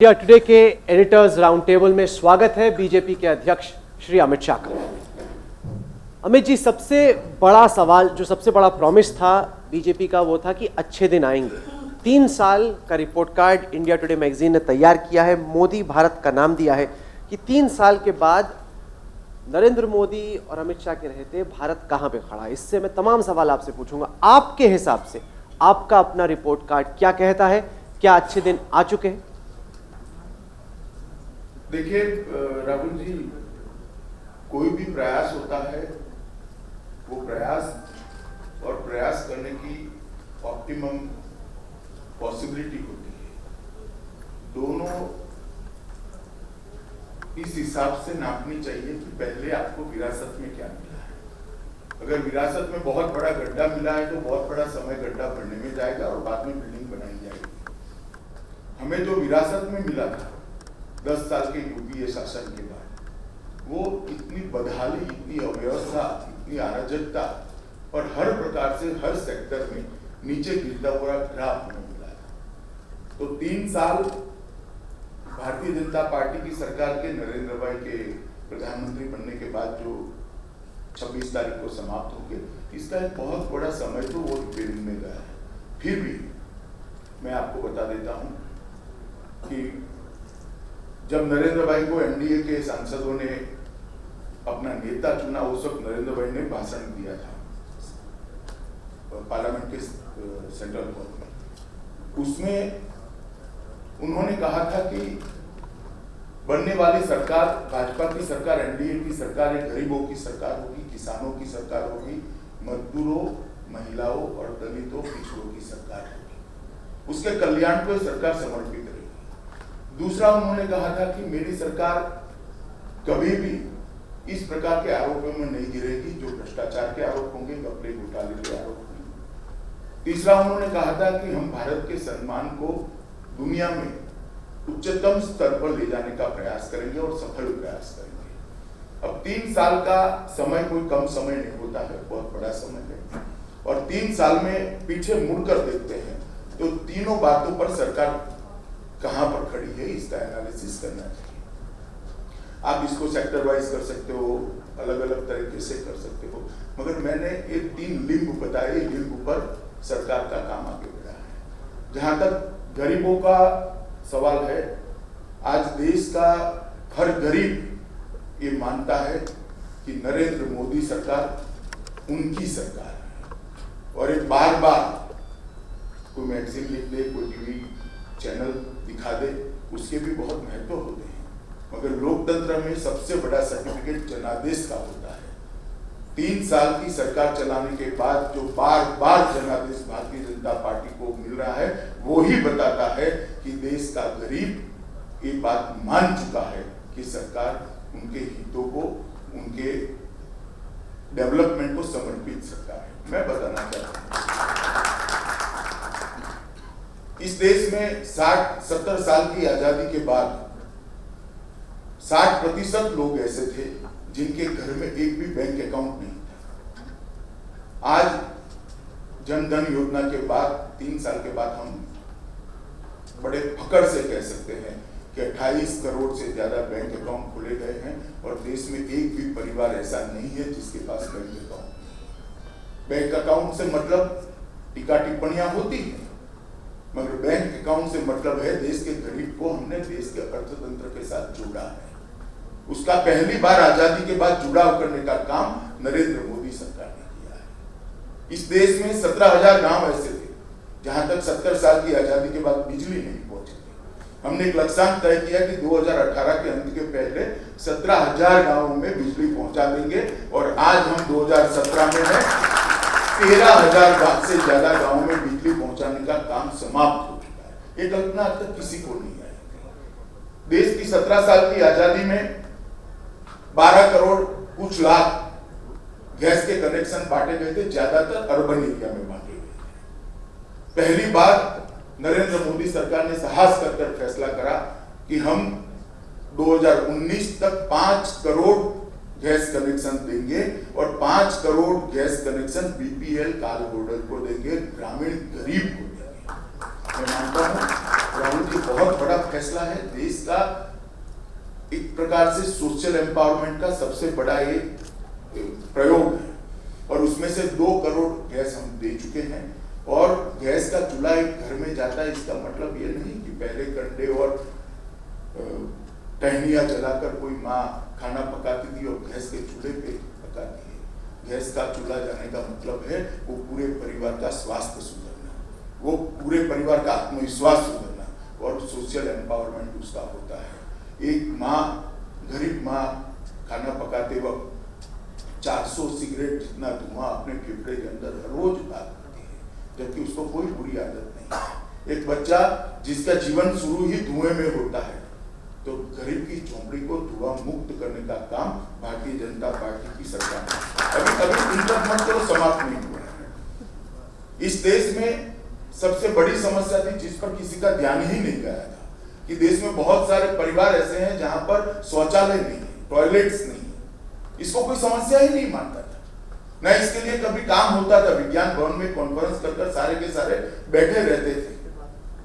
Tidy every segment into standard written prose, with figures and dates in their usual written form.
India today के editors round table में स्वागत है बीजेपी के अध्यक्ष श्री अमित शाह का। अमित जी, सबसे बड़ा सवाल, जो सबसे बड़ा प्रॉमिस था बीजेपी का, वो था कि अच्छे दिन आएंगे। 3 साल का report card India today magazine ने तैयार किया है, मोदी भारत का नाम दिया है कि 3 साल के बाद नरेंद्र मोदी और अमित शाह के रहते भारत कहां पे खड़ा है। इससे मैं तमाम सवाल आपसे पूछूंगा। आपके हिसाब से आपका अपना रिपोर्ट कार्ड क्या कहता है? क्या अच्छे दिन आ चुके हैं? देखिए राहुल जी, कोई भी प्रयास होता है, वो प्रयास और प्रयास करने की ऑप्टिमम पॉसिबिलिटी होती है। दोनों इस हिसाब से नापनी चाहिए कि पहले आपको विरासत में क्या मिला है। अगर विरासत में बहुत बड़ा गड्ढा मिला है तो बहुत बड़ा समय गड्ढा भरने में जाएगा और बाद में बिल्डिंग बनाई जाएगी। हमें जो विरासत में मिला था 10 साल के यूपीए शासन के बाद, वो इतनी बदहाली, इतनी अव्यवस्था, इतनी अराजकता और हर प्रकार से हर सेक्टर में नीचे गिरता हुआ ग्राफ हमें मिला था। तो 3 साल भारतीय जनता पार्टी की सरकार के, नरेंद्र भाई के प्रधानमंत्री बनने के बाद जो 26 तारीख को समाप्त हो गए, इसका एक बहुत बड़ा समय तो वो रिपेयरिंग में गया है। फिर भी मैं आपको बता देता हूं कि जब नरेंद्र भाई को एनडीए के सांसदों ने अपना नेता चुना, उस वक्त नरेंद्र भाई ने भाषण दिया था पार्लियामेंट के सेंट्रल हॉल में। उसमें उन्होंने कहा था कि बनने वाली सरकार, भाजपा की सरकार, एनडीए की सरकार एक गरीबों की सरकार होगी, किसानों की सरकार होगी, मजदूरों, महिलाओं और दलितों, पिछड़ों की सरकार होगी। उसके कल्याण को सरकार समर्पित रहेगी। दूसरा, उन्होंने कहा था कि मेरी सरकार कभी भी इस प्रकार के आरोपों में नहीं गिरेगी जो भ्रष्टाचार के आरोप होंगे, कपड़े घोटाले के आरोप होंगे। तीसरा, उन्होंने कहा था कि हम भारत के सम्मान को दुनिया में उच्चतम स्तर पर ले जाने का प्रयास करेंगे और सफल प्रयास करेंगे। अब 3 साल का समय कोई कम समय नहीं होता है, बहुत बड़ा समय है। और 3 साल में पीछे मुड़कर देखते हैं तो तीनों बातों पर सरकार कहां पर खड़ी है, इसका एनालिसिस करना चाहिए। आप इसको सेक्टर वाइज कर सकते हो, अलग अलग तरीके से कर सकते हो, मगर मैंने ये 3 लिंब बताए, लिंब पर सरकार का काम आगे बढ़ा है। जहां तक गरीबों का सवाल है, आज देश का हर गरीब ये मानता है कि नरेंद्र मोदी सरकार उनकी सरकार है। और एक बार बार कोई मैगजीन लिख दे, कोई टीवी चैनल दिखा दे, उसके भी बहुत महत्व होते हैं, मगर लोकतंत्र में सबसे बड़ा सर्टिफिकेट जनादेश का होता है। 3 साल की सरकार चलाने के बाद जो बार बार जनादेश भारतीय जनता पार्टी को मिल रहा है, वो ही बताता है कि देश का गरीब ये बात मान चुका है कि सरकार उनके हितों को, उनके डेवलपमेंट को समर्पित सरकार है। मैं बताना चाहता हूं, इस देश में 60-70 साल की आजादी के बाद 60% लोग ऐसे थे जिनके घर में एक भी बैंक अकाउंट नहीं था। आज जन धन योजना के बाद 3 साल के बाद हम बड़े फकर से कह सकते हैं कि 28 करोड़ से ज्यादा बैंक अकाउंट खोले गए हैं और देश में एक भी परिवार ऐसा नहीं है जिसके पास बैंक अकाउंट। बैंक अकाउंट से मतलब टीका टिप्पणियां होती है, मगर बैंक अकाउंट से मतलब है देश के गरीब को हमने देश के अर्थतंत्र के साथ जोड़ा है। उसका पहली बार आजादी के बाद जुड़ाव करने का काम नरेंद्र मोदी सरकार ने किया है। इस देश में 17,000 गांव ऐसे थे जहां तक 70 साल की आजादी के बाद बिजली नहीं पहुंची थी। हमने एक लक्ष्यांक तय किया कि 2018 के अंत के पहले 17,000 गांवों में बिजली पहुंचा देंगे और आज हम 2017 में है, 13,000 से ज्यादा गांवों में बिजली पहुंचाने का काम समाप्त हो चुका है। ये कल्पना अब तक किसी को नहीं आई। देश की 17 साल की आजादी में 12 करोड़ कुछ लाख गैस के कनेक्शन बांटे गए थे, ज्यादातर अर्बन एरिया में बांटे गए। पहली बार नरेंद्र मोदी सरकार ने साहस कर फैसला करा कि हम 2019 तक 5 करोड़ गैस कनेक्शन देंगे और 5 crore gas connection BPL card holder को देंगे, ग्रामीण गरीब को देंगे। मैं मानता हूं राहुल जी बहुत बड़ा फैसला है, देश का एक प्रकार से सोशल एम्पावरमेंट का सबसे बड़ा ये प्रयोग है। और उसमें से 2 करोड़ गैस हम दे चुके हैं। और गैस का चूल्हा एक घर में जाता है, इसका मतलब ये नहीं कि पहले कंडे और टहनियाँ जलाकर कोई माँ खाना पकाती थी और गैस के चूल्हे पे पकाती है। गैस का चूल्हा जाने का मतलब है वो पूरे परिवार का स्वास्थ्य सुधरना, वो पूरे परिवार का आत्मविश्वास सुधरना और सोशल एम्पावरमेंट उसका होता है। एक माँ, गरीब माँ खाना पकाते वक्त 400 सिगरेट जितना धुआं अपने फेफड़े के अंदर हर रोज बात करती है, जबकि उसको कोई बुरी आदत नहीं है। एक बच्चा जिसका जीवन शुरू ही धुएं में होता है, तो गरीब की झोंपड़ी को धुआं मुक्त करने का काम भारतीय जनता पार्टी की सरकार ने अभी तो समाप्त नहीं हुआ है। इस देश में सबसे बड़ी समस्या थी जिस पर किसी का ध्यान ही नहीं गया था कि देश में बहुत सारे परिवार ऐसे हैं जहां पर शौचालय नहीं है, टॉयलेट्स नहीं है। इसको कोई समस्या ही नहीं मानता था, न इसके लिए कभी काम होता था। विज्ञान भवन में कॉन्फ्रेंस कर सारे के सारे बैठे रहते थे,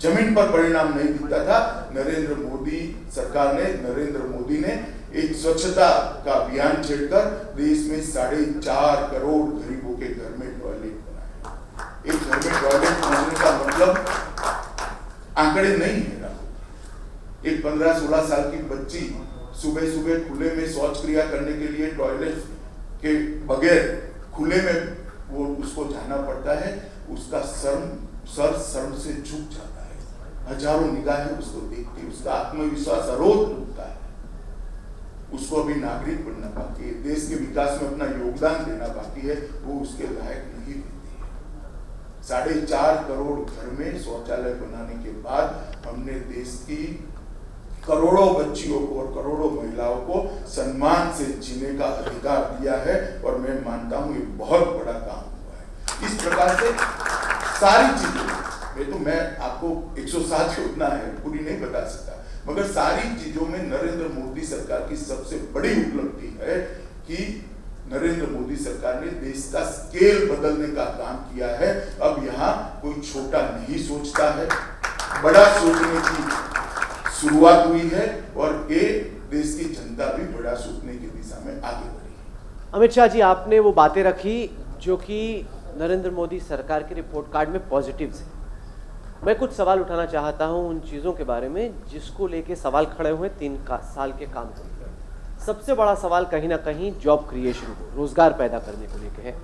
जमीन पर परिणाम नहीं दिखता था। नरेंद्र मोदी सरकार ने, नरेंद्र मोदी ने एक स्वच्छता का अभियान छेड़कर देश में 4.5 करोड़ गरीबों के घर में टॉयलेट बनाए। एक घर में टॉयलेट बनाने का मतलब आंकड़े नहीं है। एक 15-16 साल की बच्ची सुबह सुबह खुले में शौच क्रिया करने के लिए टॉयलेट के बगैर खुले में वो उसको जाना पड़ता है, उसका सर शर्म से झुक जाता है। हजारों निगाहें उसको देखती, उसका आत्मविश्वास अरोध टूटता है। उसको अभी नागरिक बनना बाकी है, देश के विकास में अपना योगदान देना बाकी है, वो उसके लायक नहीं रहती है। 4.5 करोड़ घर में शौचालय बनाने के बाद हमने देश की करोड़ों बच्चियों को और करोड़ों महिलाओं को सम्मान से जीने का अधिकार दिया है। और मैं मानता हूं ये बहुत बड़ा काम हुआ है। इस प्रकार से सारी चीजों में, मैं आपको 107 योजना है पूरी नहीं बता सकता, मगर सारी चीजों में नरेंद्र मोदी सरकार की सबसे बड़ी उपलब्धि है कि नरेंद्र मोदी सरकार ने देश का स्केल बदलने का काम किया है। अब यहाँ कोई छोटा नहीं सोचता है, बड़ा सोचने की शुरुआत हुई है और ये देश की जनता भी बड़ा सोचने की दिशा में आगे बढ़ी है। अमित शाह जी, आपने वो बातें रखी जो कि नरेंद्र मोदी सरकार के रिपोर्ट कार्ड में पॉजिटिव्स है। मैं कुछ सवाल उठाना चाहता हूं उन चीज़ों के बारे में जिसको लेके सवाल खड़े हुए 3 साल के काम को। सबसे बड़ा सवाल कहीं ना कहीं जॉब क्रिएशन को, रोजगार पैदा करने को लेके है।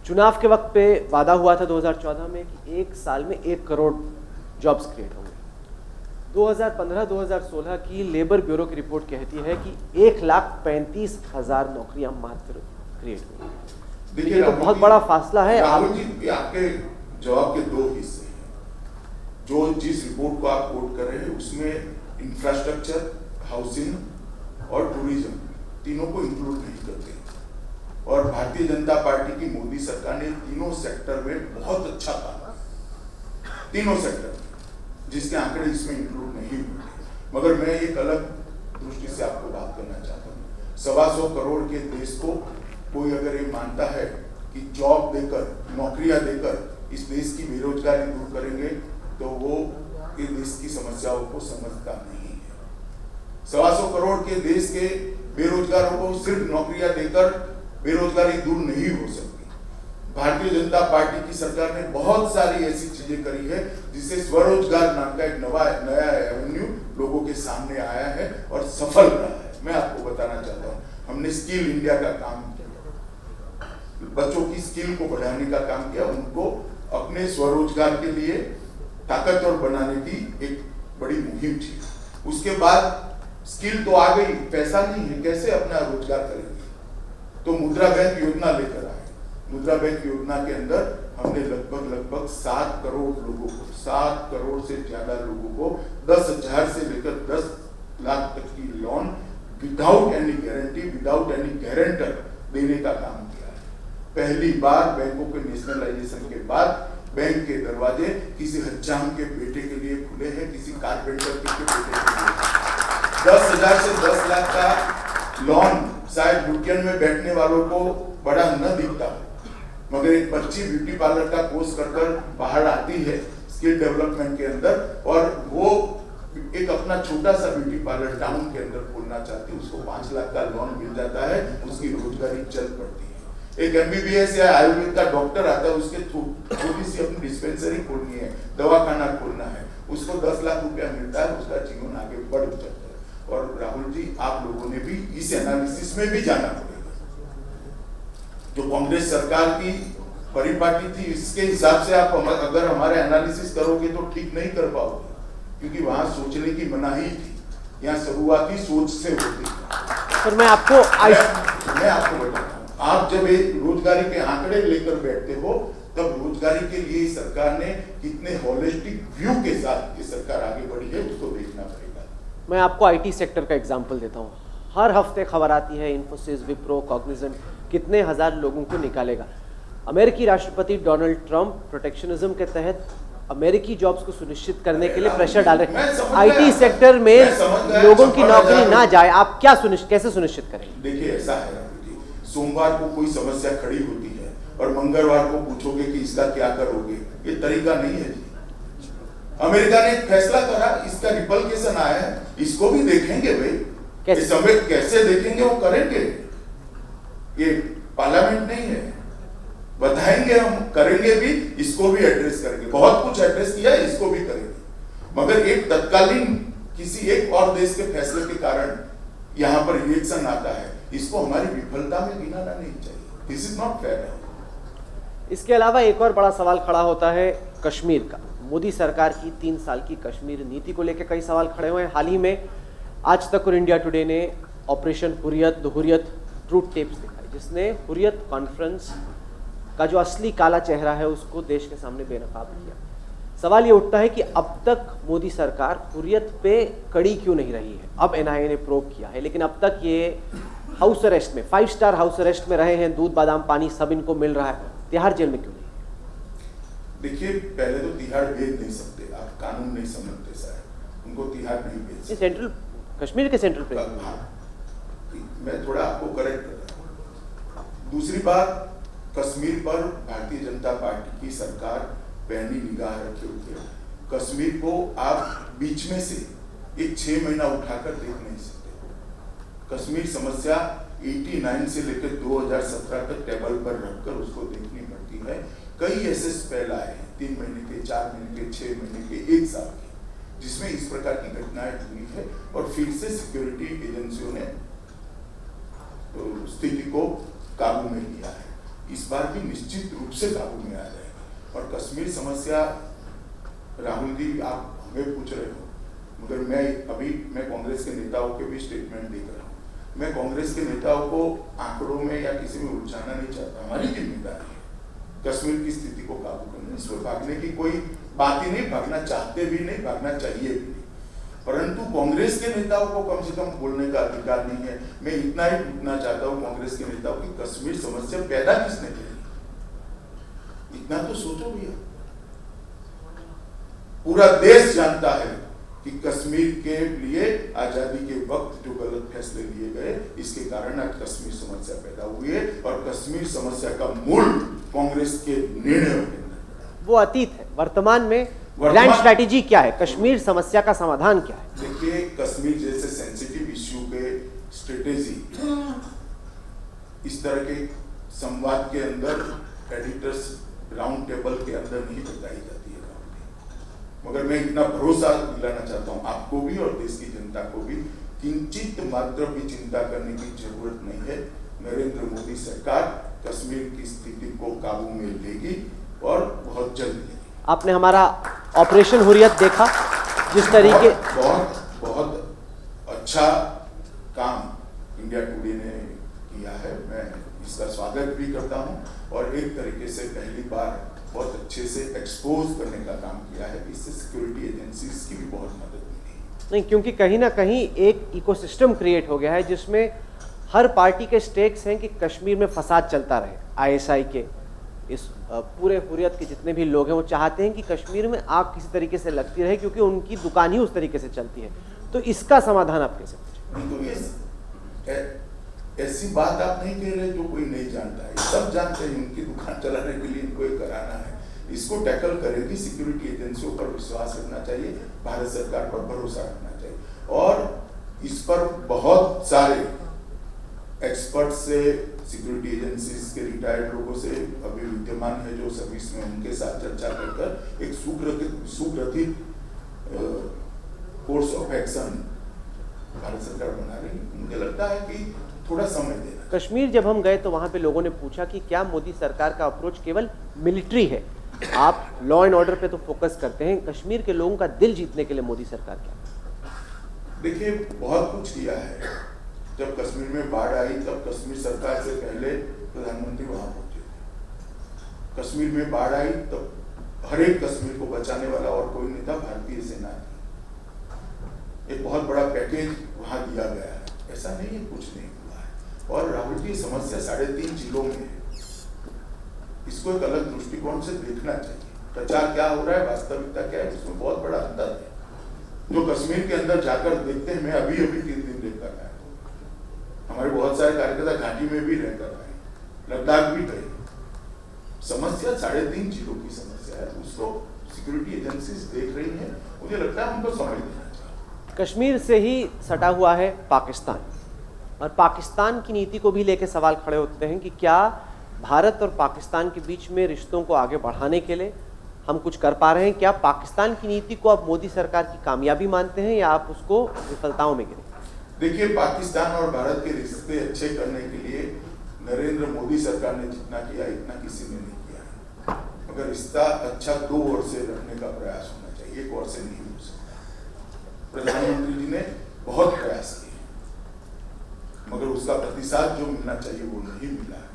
चुनाव के वक्त पे वादा हुआ था 2014 में कि 1 साल में 1 करोड़ जॉब्स क्रिएट होंगे। 2015-2016 की लेबर ब्यूरो की रिपोर्ट कहती है कि 1,35,000 नौकरियां मात्र क्रिएट हुई। देखिए, तो बहुत बड़ा फासला है। आपके जवाब के 2 हिस्से हैं। जो जिस रिपोर्ट को आप कोट कर रहे हैं उसमें इंफ्रास्ट्रक्चर, हाउसिंग और टूरिज्म तीनों को इंक्लूड नहीं करते। और भारतीय जनता पार्टी की मोदी सरकार ने तीनों सेक्टर में बहुत अच्छा काम, तीनों सेक्टर जिसके आंकड़े इसमें इंक्लूड नहीं हुए। मगर मैं एक अलग दृष्टि से आपको बात करना चाहता हूँ। 125 करोड़ के देश को कोई अगर ये मानता है कि जॉब देकर, नौकरियां देकर इस देश की बेरोजगारी दूर करेंगे, तो वो ये देश की समस्याओं को समझता नहीं है। 125 करोड़ के देश के बेरोजगारों को सिर्फ नौकरियां देकर बेरोजगारी दूर नहीं हो सकती। भारतीय जनता पार्टी की सरकार ने बहुत सारी ऐसी चीजें करी है जिससे स्वरोजगार नाम का एक नया एवेन्यू लोगों के सामने आया है और सफल रहा है। मैं आपको बताना चाहता हूँ, हमने स्किल इंडिया का काम किया, बच्चों की स्किल को बढ़ाने का काम किया, उनको अपने स्वरोजगार के लिए ताकतवर बनाने की एक बड़ी मुहिम थी। उसके बाद स्किल तो आ गई, पैसा नहीं है, कैसे अपना रोजगार करेंगे, तो मुद्रा बैंक योजना लेकर आए। मुद्रा बैंक योजना के अंदर हमने लगभग 7 करोड़ लोगों को, 7 करोड़ से ज्यादा लोगों को 10,000 से लेकर 10 लाख तक की loan without any guarantee, without any guarantor देने का काम किया है। पहली बार बैंकों के नेशनलाइजेशन के बाद बैंक के दरवाजे किसी हज्जाम के बेटे के लिए खुले हैं, किसी कारपेंटर के बेटे के लिए। 10,000 से 10 लाख का लोन शायद लुटियन में बैठने वालों को बड़ा न दिखता, मगर एक बच्ची ब्यूटी पार्लर का कोर्स कर बाहर आती है स्किल डेवलपमेंट के अंदर, और वो एक अपना छोटा सा ब्यूटी पार्लर टाउन के अंदर खोलना चाहती है, उसको 5 लाख का लोन मिल जाता है, उसकी रोजगारी चल पड़ती है। एक MBBS या आयुर्वेद का डॉक्टर आता है, उसके छोटी सी अपनी डिस्पेंसरी खोलनी है, दवाखाना खोलना है, उसको 10 लाख रुपया मिलता है, उसका जीवन आगे बढ़ जाता है। और राहुल जी, आप लोगों ने भी इस एनालिसिस में भी जाना पड़ेगा। जो कांग्रेस सरकार की परिपाटी थी, इसके हिसाब से आप अगर हमारे एनालिसिस करोगे तो ठीक नहीं कर पाओगे, क्योंकि वहां सोचने की मनाही थी, यहाँ शुरुआती सोच से होती है। सर मैं आपको बताता हूँ, आप जब एक रोजगारी के आंकड़े लेकर बैठते हो, तब रोजगारी के लिए सरकार ने कितने होलिस्टिक व्यू के साथ ये सरकार आगे बढ़ी है, उसको देखना पड़ेगा। मैं आपको IT सेक्टर का एग्जाम्पल देता हूँ। हर हफ्ते खबर आती है, इन्फोसिस, विप्रो, कॉग्निजेंट कितने हजार लोगों को निकालेगा। अमेरिकी राष्ट्रपति डोनाल्ड ट्रंप प्रोटेक्शनिज्म के तहत अमेरिकी जॉब्स को सुनिश्चित करने के लिए प्रेशर डाल रहे हैं। IT सेक्टर में लोगों की नौकरी ना जाए, आप क्या कैसे सुनिश्चित करेंगे? देखिए, ऐसा है सोमवार को कोई समस्या खड़ी होती है और मंगलवार को पूछोगे कि इसका क्या करोगे, ये तरीका नहीं है जी। अमेरिका ने एक फैसला करा, इसका रिपल्केशन आया है, इसको भी देखेंगे भाई, इस समय कैसे देखेंगे वो करेंगे। ये पार्लियामेंट नहीं है, बताएंगे, हम करेंगे भी, इसको भी एड्रेस करेंगे। बहुत कुछ एड्रेस किया है, इसको भी करेंगे। मगर एक तत्कालीन किसी एक और देश के फैसले के कारण यहाँ पर इलेक्शन आता है, इसको हमारी विफलता में गिनाना नहीं चाहिए। This is not fair. इसके अलावा एक और बड़ा सवाल खड़ा होता है कश्मीर का। मोदी सरकार की 3 साल की कश्मीर नीति को लेकर कई सवाल खड़े हुए हैं। हाल ही में आज तक और इंडिया टुडे ने ऑपरेशन हुर्रियत ट्रूथ टेप्स दिखाई, जिसने हुर्रियत कॉन्फ्रेंस का जो असली काला चेहरा है उसको देश के सामने बेनकाब किया। सवाल ये उठता है कि अब तक मोदी सरकार हुर्रियत पे कड़ी क्यों नहीं रही है। अब NIA ने प्रोब किया है, लेकिन अब तक ये हाउस अरेस्ट में, 5 स्टार हाउस अरेस्ट में रहे हैं, दूध बादाम पानी सब इनको मिल रहा है, तिहाड़ जेल में क्यों नहीं? देखिए, पहले तो तिहाड़ भेज नहीं सकते, आप कानून नहीं समझते शायद, उनको तिहाड़ नहीं भेज सकते। सेंट्रल कश्मीर के सेंट्रल प्रेसिडेंट, मैं थोड़ा आपको करेक्ट कर रहा हूं। दूसरी बात, कश्मीर पर भारतीय जनता पार्टी की सरकार पैनी निगाह रखे हुए है। कश्मीर को आप बीच में से एक 6 महीना उठाकर देख नहीं सकते। कश्मीर समस्या 89 से लेकर 2017 तक टेबल पर रखकर उसको देखनी पड़ती है। कई ऐसे स्पेल आए हैं, 3 महीने के, 4 महीने के, 6 महीने के, 1 साल के, जिसमें इस प्रकार की घटनाएं हुई है और फिर से सिक्योरिटी एजेंसियों ने स्थिति को काबू में लिया है। इस बार भी निश्चित रूप से काबू में आ जाएगा। और कश्मीर समस्या, राहुल जी आप हमें पूछ रहे हो, मगर मैं कांग्रेस के नेताओं के भी स्टेटमेंट देख रहा हूँ। मैं कांग्रेस के नेताओं को आंकड़ों में या किसी में उलझाना नहीं चाहता। हमारी जिम्मेदारी है कश्मीर की स्थिति को काबू करना। इसमें भागने की कोई बात ही नहीं, भागना चाहते भी नहीं, भागना चाहिए भी नहीं। परंतु कांग्रेस के नेताओं को कम से कम बोलने का अधिकार नहीं है। मैं इतना ही पूछना चाहता हूँ कांग्रेस के नेताओं की, कश्मीर समस्या पैदा किसने की? इतना तो सोचो भैया। पूरा देश जानता है कि कश्मीर के लिए आजादी के वक्त जो गलत फैसले लिए गए, इसके कारण आज कश्मीर समस्या पैदा हुई है। और कश्मीर समस्या का मूल कांग्रेस के निर्णयों के अंदर। वो अतीत है, वर्तमान में ग्रैंड स्ट्रैटेजी क्या है? कश्मीर समस्या का समाधान क्या है? देखिए, कश्मीर जैसे सेंसिटिव इश्यू के स्ट्रेटेजी इस तरह के संवाद के अंदर, एडिटर्स राउंड टेबल के अंदर नहीं बताई जाती है। मगर मैं इतना भरोसा दिलाना चाहता हूं आपको भी और देश की जनता को भी, किंचित मात्र भी चिंता करने की जरूरत नहीं है। नरेंद्र मोदी सरकार कश्मीर की स्थिति को काबू में लेगी और बहुत जल्द लेगी। आपने हमारा ऑपरेशन हुर्रियत देखा, जिस तरीके बहुत अच्छा काम इंडिया टुडे ने किया है, मैं इसका स्वागत भी करता हूं। और एक तरीके से पहली बार बहुत अच्छे से एक्सपोज करने का काम किया है। इससे सिक्योरिटी एजेंसीज की भी बहुत मदद मिली। नहीं, क्योंकि कहीं ना कहीं एक इकोसिस्टम क्रिएट हो गया है जिसमें हर पार्टी के स्टेक्स हैं कि कश्मीर में फसाद चलता रहे। ISI के इस पूरे हुर्रियत के जितने भी लोग हैं वो चाहते हैं कि कश्मीर में आग किसी तरीके से लगती रहे, क्योंकि उनकी दुकान ही उस तरीके से चलती है। तो इसका समाधान आप कैसे पूछें? ऐसी बात आप नहीं कह रहे जो कोई नहीं जानता है। सब जानते हैं उनकी दुकान चलाने के लिए इनको ये कराना है। इसको टैकल करेगी। सिक्योरिटी एजेंसियों पर विश्वास रखना चाहिए, भारत सरकार पर भरोसा रखना चाहिए, और इस पर बहुत सारे एक्सपर्ट से, सिक्योरिटी एजेंसीज के रिटायर्ड लोगों से, अभी विद्यमान है जो सर्विस में, उनके साथ चर्चा कर एक सुग्रथित कोर्स ऑफ एक्शन भारत सरकार बना रही है। मुझे लगता है कि थोड़ा समय देना। कश्मीर जब हम गए तो वहां पे लोगों ने पूछा कि क्या मोदी सरकार का अप्रोच केवल मिलिट्री है? आप लॉ एंड ऑर्डर पे तो फोकस करते हैं, कश्मीर के लोगों का दिल जीतने के लिए मोदी सरकार क्या? देखिए, बहुत कुछ किया है। जब कश्मीर में बाढ़ आई तब कश्मीर सरकार से पहले प्रधानमंत्री वहां पहुंचे थे। कश्मीर में बाढ़ आई तब हर एक कश्मीर को बचाने वाला और कोई नहीं था, भारतीय सेना थी। एक बहुत बड़ा पैकेज वहां दिया गया है। ऐसा नहीं है कुछ नहीं हुआ है। और राहुल जी, समस्या 3.5 जिलों में है। इसको एक अलग दृष्टिकोण से देखना चाहिए। प्रचार क्या हो रहा है, वास्तविकता क्या है, इसमें बहुत बड़ा अंतर है। जो कश्मीर के अंदर जाकर देखते हैं, मैं अभी 3 दिन देखकर आया, हमारे बहुत सारे कार्यकर्ता घाटी में भी रहकर आए, लद्दाख भी गए। समस्या 3.5 जिलों की समस्या है, उसको सिक्योरिटी एजेंसीज देख रही हैं। मुझे लगता है उनको समझ लेना चाहिए। कश्मीर से ही सटा हुआ है पाकिस्तान, और पाकिस्तान की नीति को भी लेकर सवाल खड़े होते हैं कि क्या भारत और पाकिस्तान के बीच में रिश्तों को आगे बढ़ाने के लिए हम कुछ कर पा रहे हैं? क्या पाकिस्तान की नीति को आप मोदी सरकार की कामयाबी मानते हैं या आप उसको विफलताओं में गिने? देखिए, पाकिस्तान और भारत के रिश्ते अच्छे करने के लिए नरेंद्र मोदी सरकार ने जितना किया, इतना किसी ने नहीं किया। मगर रिश्ता अच्छा 2 ओर से रखने का प्रयास होना चाहिए, 1 ओर से नहीं हो सकता। प्रधानमंत्री जी ने बहुत प्रयास किए, मगर उसका प्रतिसाद जो मिलना चाहिए वो नहीं मिला है।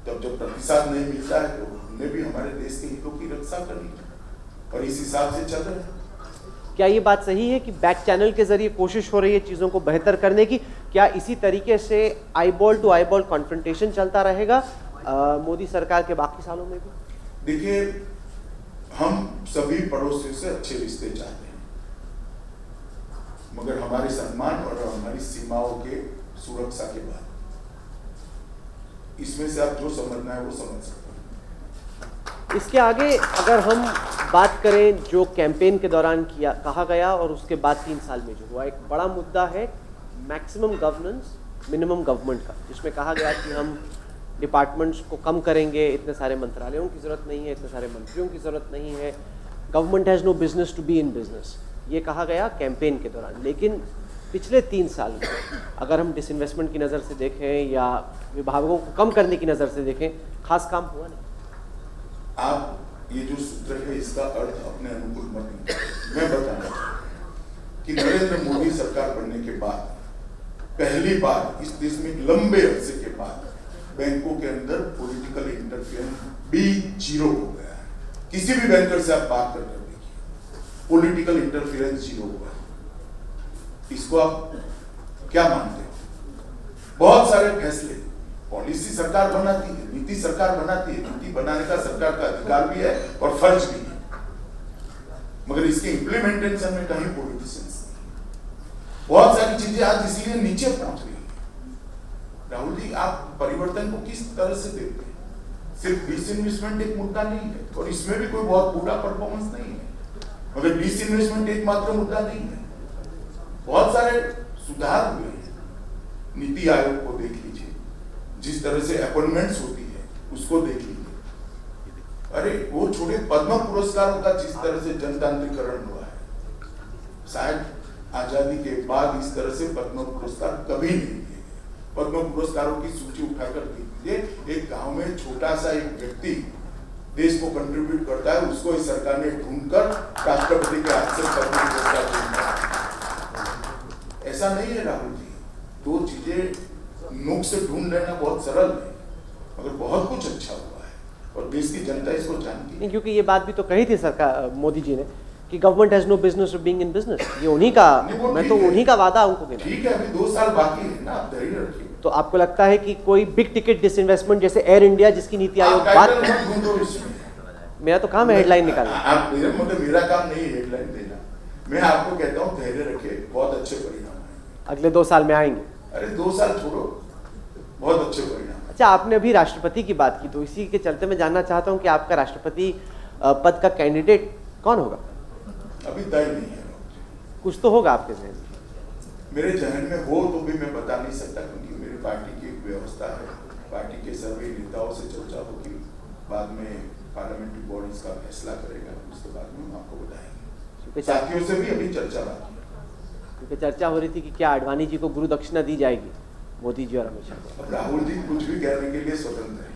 तब जब प्रतिसाद नहीं मिलता है तो हमने भी हमारे देश के हितों की रक्षा करनी है, और इस हिसाब से चल रहे हैं। क्या ये बात सही है कि बैक चैनल के जरिए कोशिश हो रही है चीज़ों को बेहतर करने की? क्या इसी तरीके से आईबॉल टू आईबॉल कॉन्फ्रंटेशन चलता रहेगा मोदी सरकार के बाकी सालों में भी? देखिए, हम सभी पड़ोसियों से अच्छे रिश्ते चाहते हैं, मगर हमारे सम्मान और हमारी सीमाओं के सुरक्षा के बाद इसमें से आप जो समझना है वो समझ सकते हैं। इसके आगे अगर हम बात करें, जो कैंपेन के दौरान कहा गया और उसके बाद 3 साल में जो हुआ, एक बड़ा मुद्दा है मैक्सिमम गवर्नेंस मिनिमम गवर्नमेंट का, जिसमें कहा गया कि हम डिपार्टमेंट्स को कम करेंगे, इतने सारे मंत्रालयों की ज़रूरत नहीं है, इतने सारे मंत्रियों की ज़रूरत नहीं है, government has no business to be in business, ये कहा गया कैंपेन के दौरान। लेकिन पिछले 3 साल में अगर हम डिसइन्वेस्टमेंट की नज़र से देखें या विभागों को कम करने की नज़र से देखें, खास काम हुआ नहीं। आप ये जो सूत्र है इसका अर्थ अपने अनुकूल मत लीजिए। मैं बताना चाहता हूं कि नरेंद्र मोदी सरकार बनने के बाद पहली बार इस देश में लंबे अरसे के बाद बैंकों के अंदर पॉलिटिकल इंटरफेरेंस भी 0 हो गया है। किसी भी बैंकर से आप बात कर देखिए, पॉलिटिकल इंटरफेरेंस 0 हुआ है। इसको आप क्या मानते हो? बहुत सारे फैसले पॉलिसी सरकार बनाती है, नीति सरकार बनाती है, नीति बनाने का सरकार का अधिकार भी है और फर्ज भी है, मगर इसके इम्प्लीमेंटेशन में कहीं पॉलिटिशियंस नहीं। बहुत सारी चीजें आज इसीलिए नीचे पहुंच रही है। राहुल जी, आप परिवर्तन को किस तरह से देखते हैं? सिर्फ डिसइन्वेस्टमेंट एक मुद्दा नहीं है, और इसमें भी कोई बहुत बुरा परफॉर्मेंस नहीं है, मगर डिसइन्वेस्टमेंट एक मात्र मुद्दा नहीं है। बहुत सारे सुधार हुए हैं। नीति आयोग को देख लीजिए, जिस तरह से अपॉइंटमेंट्स होती है उसको देख लीजिए। अरे वो छोटे पद्म पुरस्कारों का जिस तरह से जनतांत्रिकरण हुआ है, शायद आजादी के बाद इस तरह से पद्म पुरस्कार कभी नहीं दिए गए। पद्म पुरस्कारों की सूची उठाकर देखिए, एक गांव में छोटा सा एक व्यक्ति देश को कंट्रीब्यूट करता है, उसको इस सरकार ने ढूंढकर राष्ट्रपति के हाथ से पद्म पुरस्कार दिया। ऐसा नहीं है राहुल जी, 2 चीजें नुक से ढूंढ लेना बहुत सरल है, मगर बहुत कुछ अच्छा हुआ है और देश की जनता इसको जानती है। नहीं, क्योंकि ये बात भी तो कही थी सरकार मोदी जी ने कि government has no business of being in business. ये उन्हीं का, मैं तो उन्हीं का वादा उनको देना। ठीक है, अभी 2 साल बाकी है ना, आप धैर्य रखिए। तो आपको लगता है कि कोई बिग टिकट डिसइन्वेस्टमेंट जैसे एयर इंडिया, जिसकी नीति आयोग बात, मेरा तो काम है हेडलाइन निकालना। आप मेरा काम नहीं है हेडलाइन देना। मैं आपको कहता हूँ धैर्य रखिए, बहुत अच्छे परिणाम आएंगे। अगले 2 साल में आएंगे? अरे 2 साल छोड़ो, बहुत अच्छे परिणाम। अच्छा, आपने अभी राष्ट्रपति की बात की, तो इसी के चलते मैं जानना चाहता हूं कि आपका राष्ट्रपति पद का कैंडिडेट कौन होगा? अभी तय नहीं है। कुछ तो होगा आपके जहन में? मेरे जहन में हो तो भी मैं बता नहीं सकता, क्योंकि मेरी पार्टी की एक व्यवस्था है। पार्टी के सभी नेताओं से चर्चा होगी, बाद में पार्लियामेंट्री बॉडी इसका फैसला करेगा, उसके बाद में हम आपको बताएंगे। साथियों से भी अभी चर्चा बाकी है। क्योंकि चर्चा हो रही थी कि क्या आडवाणी जी को गुरु दक्षिणा दी जाएगी मोदी जी और अमित शाह को। अब राहुल जी कुछ भी कहने के लिए स्वतंत्र है,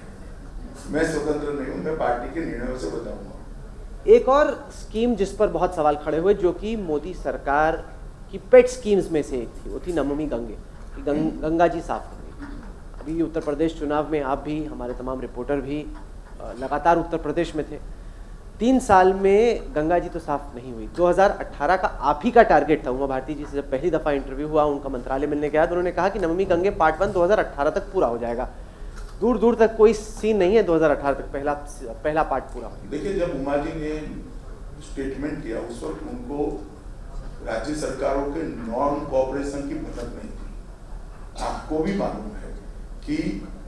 मैं स्वतंत्र नहीं हूँ, मैं पार्टी के निर्णयों से बताऊंगा। एक और स्कीम जिस पर बहुत सवाल खड़े हुए, जो कि मोदी सरकार की पेट स्कीम्स में से एक थी, वो थी नमामि गंगे कि गंगा जी साफ होंगे। अभी उत्तर प्रदेश चुनाव में आप भी, हमारे तमाम रिपोर्टर भी लगातार उत्तर प्रदेश में थे। 3 साल में गंगा जी तो साफ नहीं हुई। 2018 का आप ही का टारगेट था। उमा भारती जी से जब पहली दफ़ा इंटरव्यू हुआ उनका मंत्रालय मिलने के बाद, उन्होंने कहा कि नमामि गंगे पार्ट 1 2018 तक पूरा हो जाएगा। दूर दूर तक कोई सीन नहीं है 2018 तक पहला पार्ट पूरा हो। देखिए, जब उमा जी ने स्टेटमेंट किया उस वक्त उनको राज्य सरकारों के नॉन कोऑपरेशन की भनक नहीं थी। आपको भी मालूम है कि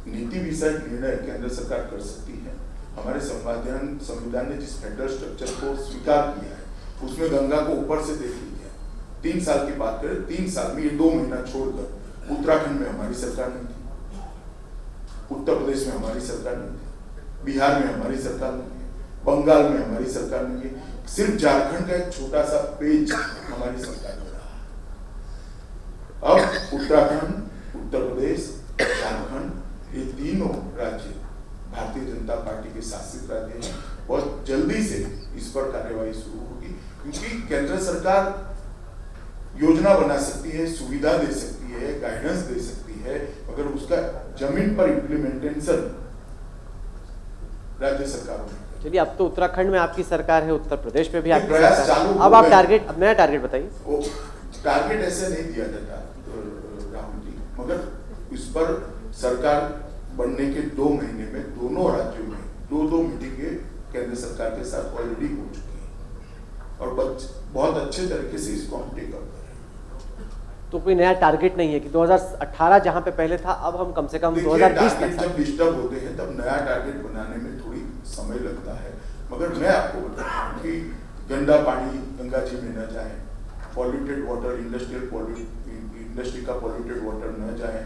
नीति विषयक निर्णय केंद्र सरकार कर सकती है। हमारे संविधान ने जिस फेडरल स्ट्रक्चर को स्वीकार किया है उसमें गंगा को ऊपर से देख लिया। 3 साल की बात करें, 3 साल में ये 2 महीना छोड़कर उत्तराखंड में हमारी सरकार नहीं थी, उत्तर प्रदेश में हमारी सरकार नहीं थी, बिहार में हमारी सरकार नहीं है, बंगाल में हमारी सरकार नहीं है। सिर्फ झारखंड का एक छोटा सा पेज हमारी सरकार में रहा। अब उत्तराखंड, उत्तर प्रदेश, झारखंड, ये तीनों राज्य भारतीय जनता पार्टी के शासित राज्य हैं। बहुत जल्दी से इस पर कार्यवाही शुरू होगी, क्योंकि केंद्र सरकार योजना बना सकती है, सुविधा दे सकती है, गाइडेंस दे सकती है, मगर उसका जमीन पर इम्प्लीमेंटेशन राज्य सरकारों में। चलिए, अब तो उत्तराखंड में आपकी सरकार है, उत्तर प्रदेश में भी आपकी प्रयास सरकार चालू है। हो अब आप गए। टारगेट, अब नया टारगेट बताइए। वो टारगेट ऐसे नहीं दिया जाता राहुल जी, मगर इस पर सरकार बनने के 2 महीने में दोनों राज्यों में 2-2 मीटिंगें केंद्र सरकार के साथ ऑलरेडी हो चुकी हैं और बहुत अच्छे तरीके से इसको हम टेक अप कर रहे हैं। तो कोई नया टारगेट नहीं है कि 2018 जहां पे पहले था, अब हम कम से कम 2020 तक। जब डिस्टर्ब होते हैं तब नया टारगेट बनाने में थोड़ी समय लगता है, मगर मैं आपको बताता हूँ कि गंदा पानी गंगा जी में न जाए, पॉल्यूटेड वाटर, इंडस्ट्री का पॉल्यूटेड वाटर न जाए,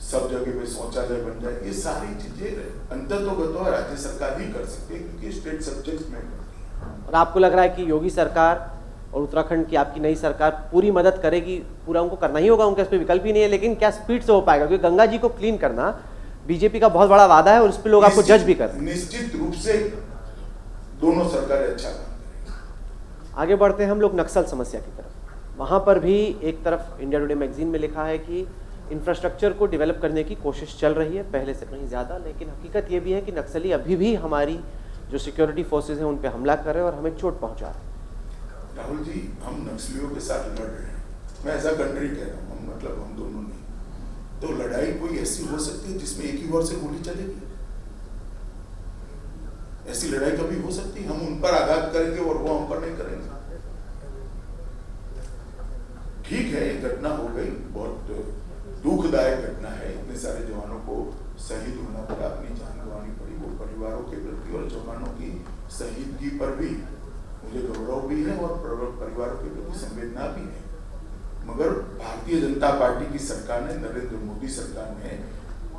सब जगह पे शौचालय बन जाए, ये सारी चीजें अंततोगत्वा राज्य सरकार ही कर सकती है, क्योंकि स्टेट सब्जेक्ट में करती है। और आपको लग रहा है कि योगी सरकार और उत्तराखंड की आपकी नई सरकार पूरी मदद करेगी? पूरा उनको करना ही होगा, उनके पास विकल्प ही नहीं है, लेकिन क्या स्पीड से हो पाएगा? क्योंकि गंगा जी को क्लीन करना बीजेपी का बहुत बड़ा वादा है और उस पर लोग आपको जज भी कर रहे हैं। निश्चित रूप से दोनों सरकारें अच्छा काम करेंगी। आगे बढ़ते हैं हम लोग नक्सल समस्या की तरफ। वहाँ पर भी एक तरफ इंडिया टुडे मैगजीन में लिखा है कि इंफ्रास्ट्रक्चर को डेवलप करने की कोशिश चल रही है पहले से कहीं ज़्यादा, लेकिन हकीकत ये भी है कि नक्सली अभी भी हमारी जो सिक्योरिटी फोर्सेज हैं उन पर हमला कर रहे हैं और हमें चोट पहुँचा रहे हैं। राहुल जी, हम नक्सलियों के साथ लड़ रहे हैं, मैं ऐसा कंट्री कह रहा हूँ, मतलब हम दोनों नहीं। तो लड़ाई कोई ऐसी हो सकती है जिसमें एक ही ओर से गोली चलेगी? ऐसी लड़ाई कभी हो सकती है? हम उन पर आघात करेंगे और वो हम पर नहीं करेंगे। ठीक है, ये घटना हो गई, बहुत दुखदायक घटना है, इतने सारे जवानों को शहीद होना पड़ा, अपनी जान गंवानी पड़ी, वो परिवारों के प्रति और जवानों की शहीदगी पर भी मुझे गौरव भी है और परिवारों के प्रति संवेदना भी है। मगर भारतीय जनता पार्टी की सरकार ने, नरेंद्र मोदी सरकार ने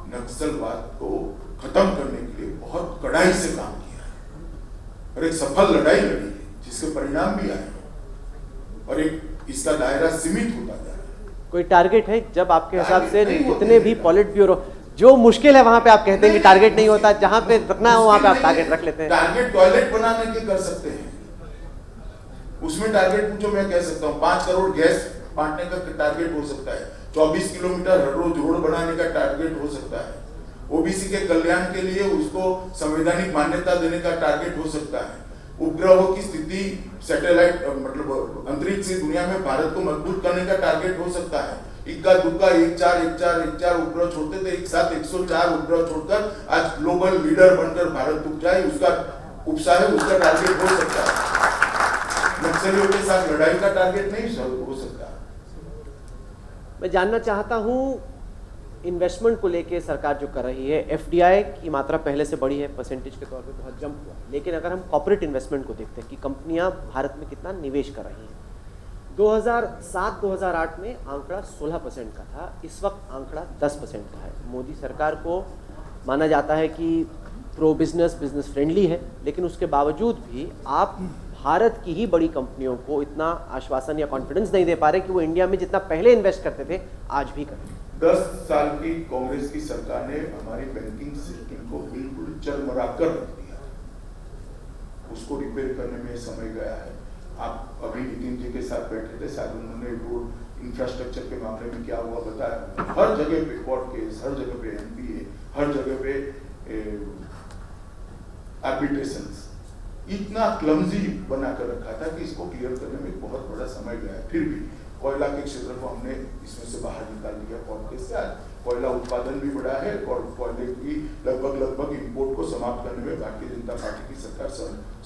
नक्सलवाद को खत्म करने के लिए बहुत कड़ाई से काम किया है और एक सफल लड़ाई लड़ी है, जिसके परिणाम भी आए हैं और एक इसका दायरा सीमित होता जा रहा है। कोई टारगेट है जब आपके हिसाब से जितने भी पॉलिट ब्यूरो, जो मुश्किल है वहां पे आप कहते हैं कि टारगेट नहीं होता, जहां पे रखना है वहां पे आप टारगेट रख लेते हैं? टारगेट टॉयलेट बनाने के कर सकते हैं, उसमें टारगेट पूछो, मैं कह सकता हूँ 5 करोड़ गैस बांटने का टारगेट हो सकता है, 24 किलोमीटर हर रोज रोड बनाने का टारगेट हो सकता है, ओबीसी के कल्याण के लिए उसको संवैधानिक मान्यता देने का टारगेट हो सकता है, उपग्रहों की स्थिति, सैटेलाइट मतलब अंतरिक्ष की दुनिया में भारत को मजबूत करने का टारगेट हो सकता है। इक्का दुक्का 1-4 उपग्रह छोड़ते थे, एक साथ 104 उपग्रह छोड़कर आज ग्लोबल लीडर बनकर भारत उठ जाए, उसका उपसाह है, उसका टारगेट हो सकता है। नक्सलियों के साथ लड़ाई का टारगेट नहीं हो सकता। मैं जानना चाहता हूं इन्वेस्टमेंट को लेके सरकार जो कर रही है, एफडीआई की मात्रा पहले से बड़ी है, परसेंटेज के तौर पे बहुत जंप हुआ है। लेकिन अगर हम कॉर्पोरेट इन्वेस्टमेंट को देखते हैं कि कंपनियां भारत में कितना निवेश कर रही हैं, 2007-2008 में आंकड़ा 16% का था, इस वक्त आंकड़ा 10% का है। मोदी सरकार को माना जाता है कि प्रो बिजनेस फ्रेंडली है, लेकिन उसके बावजूद भी आप भारत की ही बड़ी कंपनियों को इतना आश्वासन या कॉन्फिडेंस नहीं दे पा रहे कि वो इंडिया में जितना पहले इन्वेस्ट करते थे आज भी करें। 10 साल की कांग्रेस की सरकार ने हमारी बैंकिंग सिस्टम को बिल्कुल चरमरा कर रख दिया। उसको रिपेयर करने में समय गया है। आप अभी नितिन जी के साथ बैठे थे, शायद उन्होंने रोड इंफ्रास्ट्रक्चर के मामले में क्या हुआ बताया। हर जगह पे कोर्ट केस, हर जगह पे एमपीए, हर जगह पे आर्बिट्रेशंस, इतना क्लमजी बना कर रखा था कि इसको क्लियर करने में बहुत बड़ा समय गया। फिर भी कोयला के क्षेत्र को हमने इसमें से बाहर निकाल दिया कोर्ट केस से। आज कोयला उत्पादन भी बढ़ा है और कोयले की लगभग इंपोर्ट को समाप्त करने में भारतीय जनता पार्टी की सरकार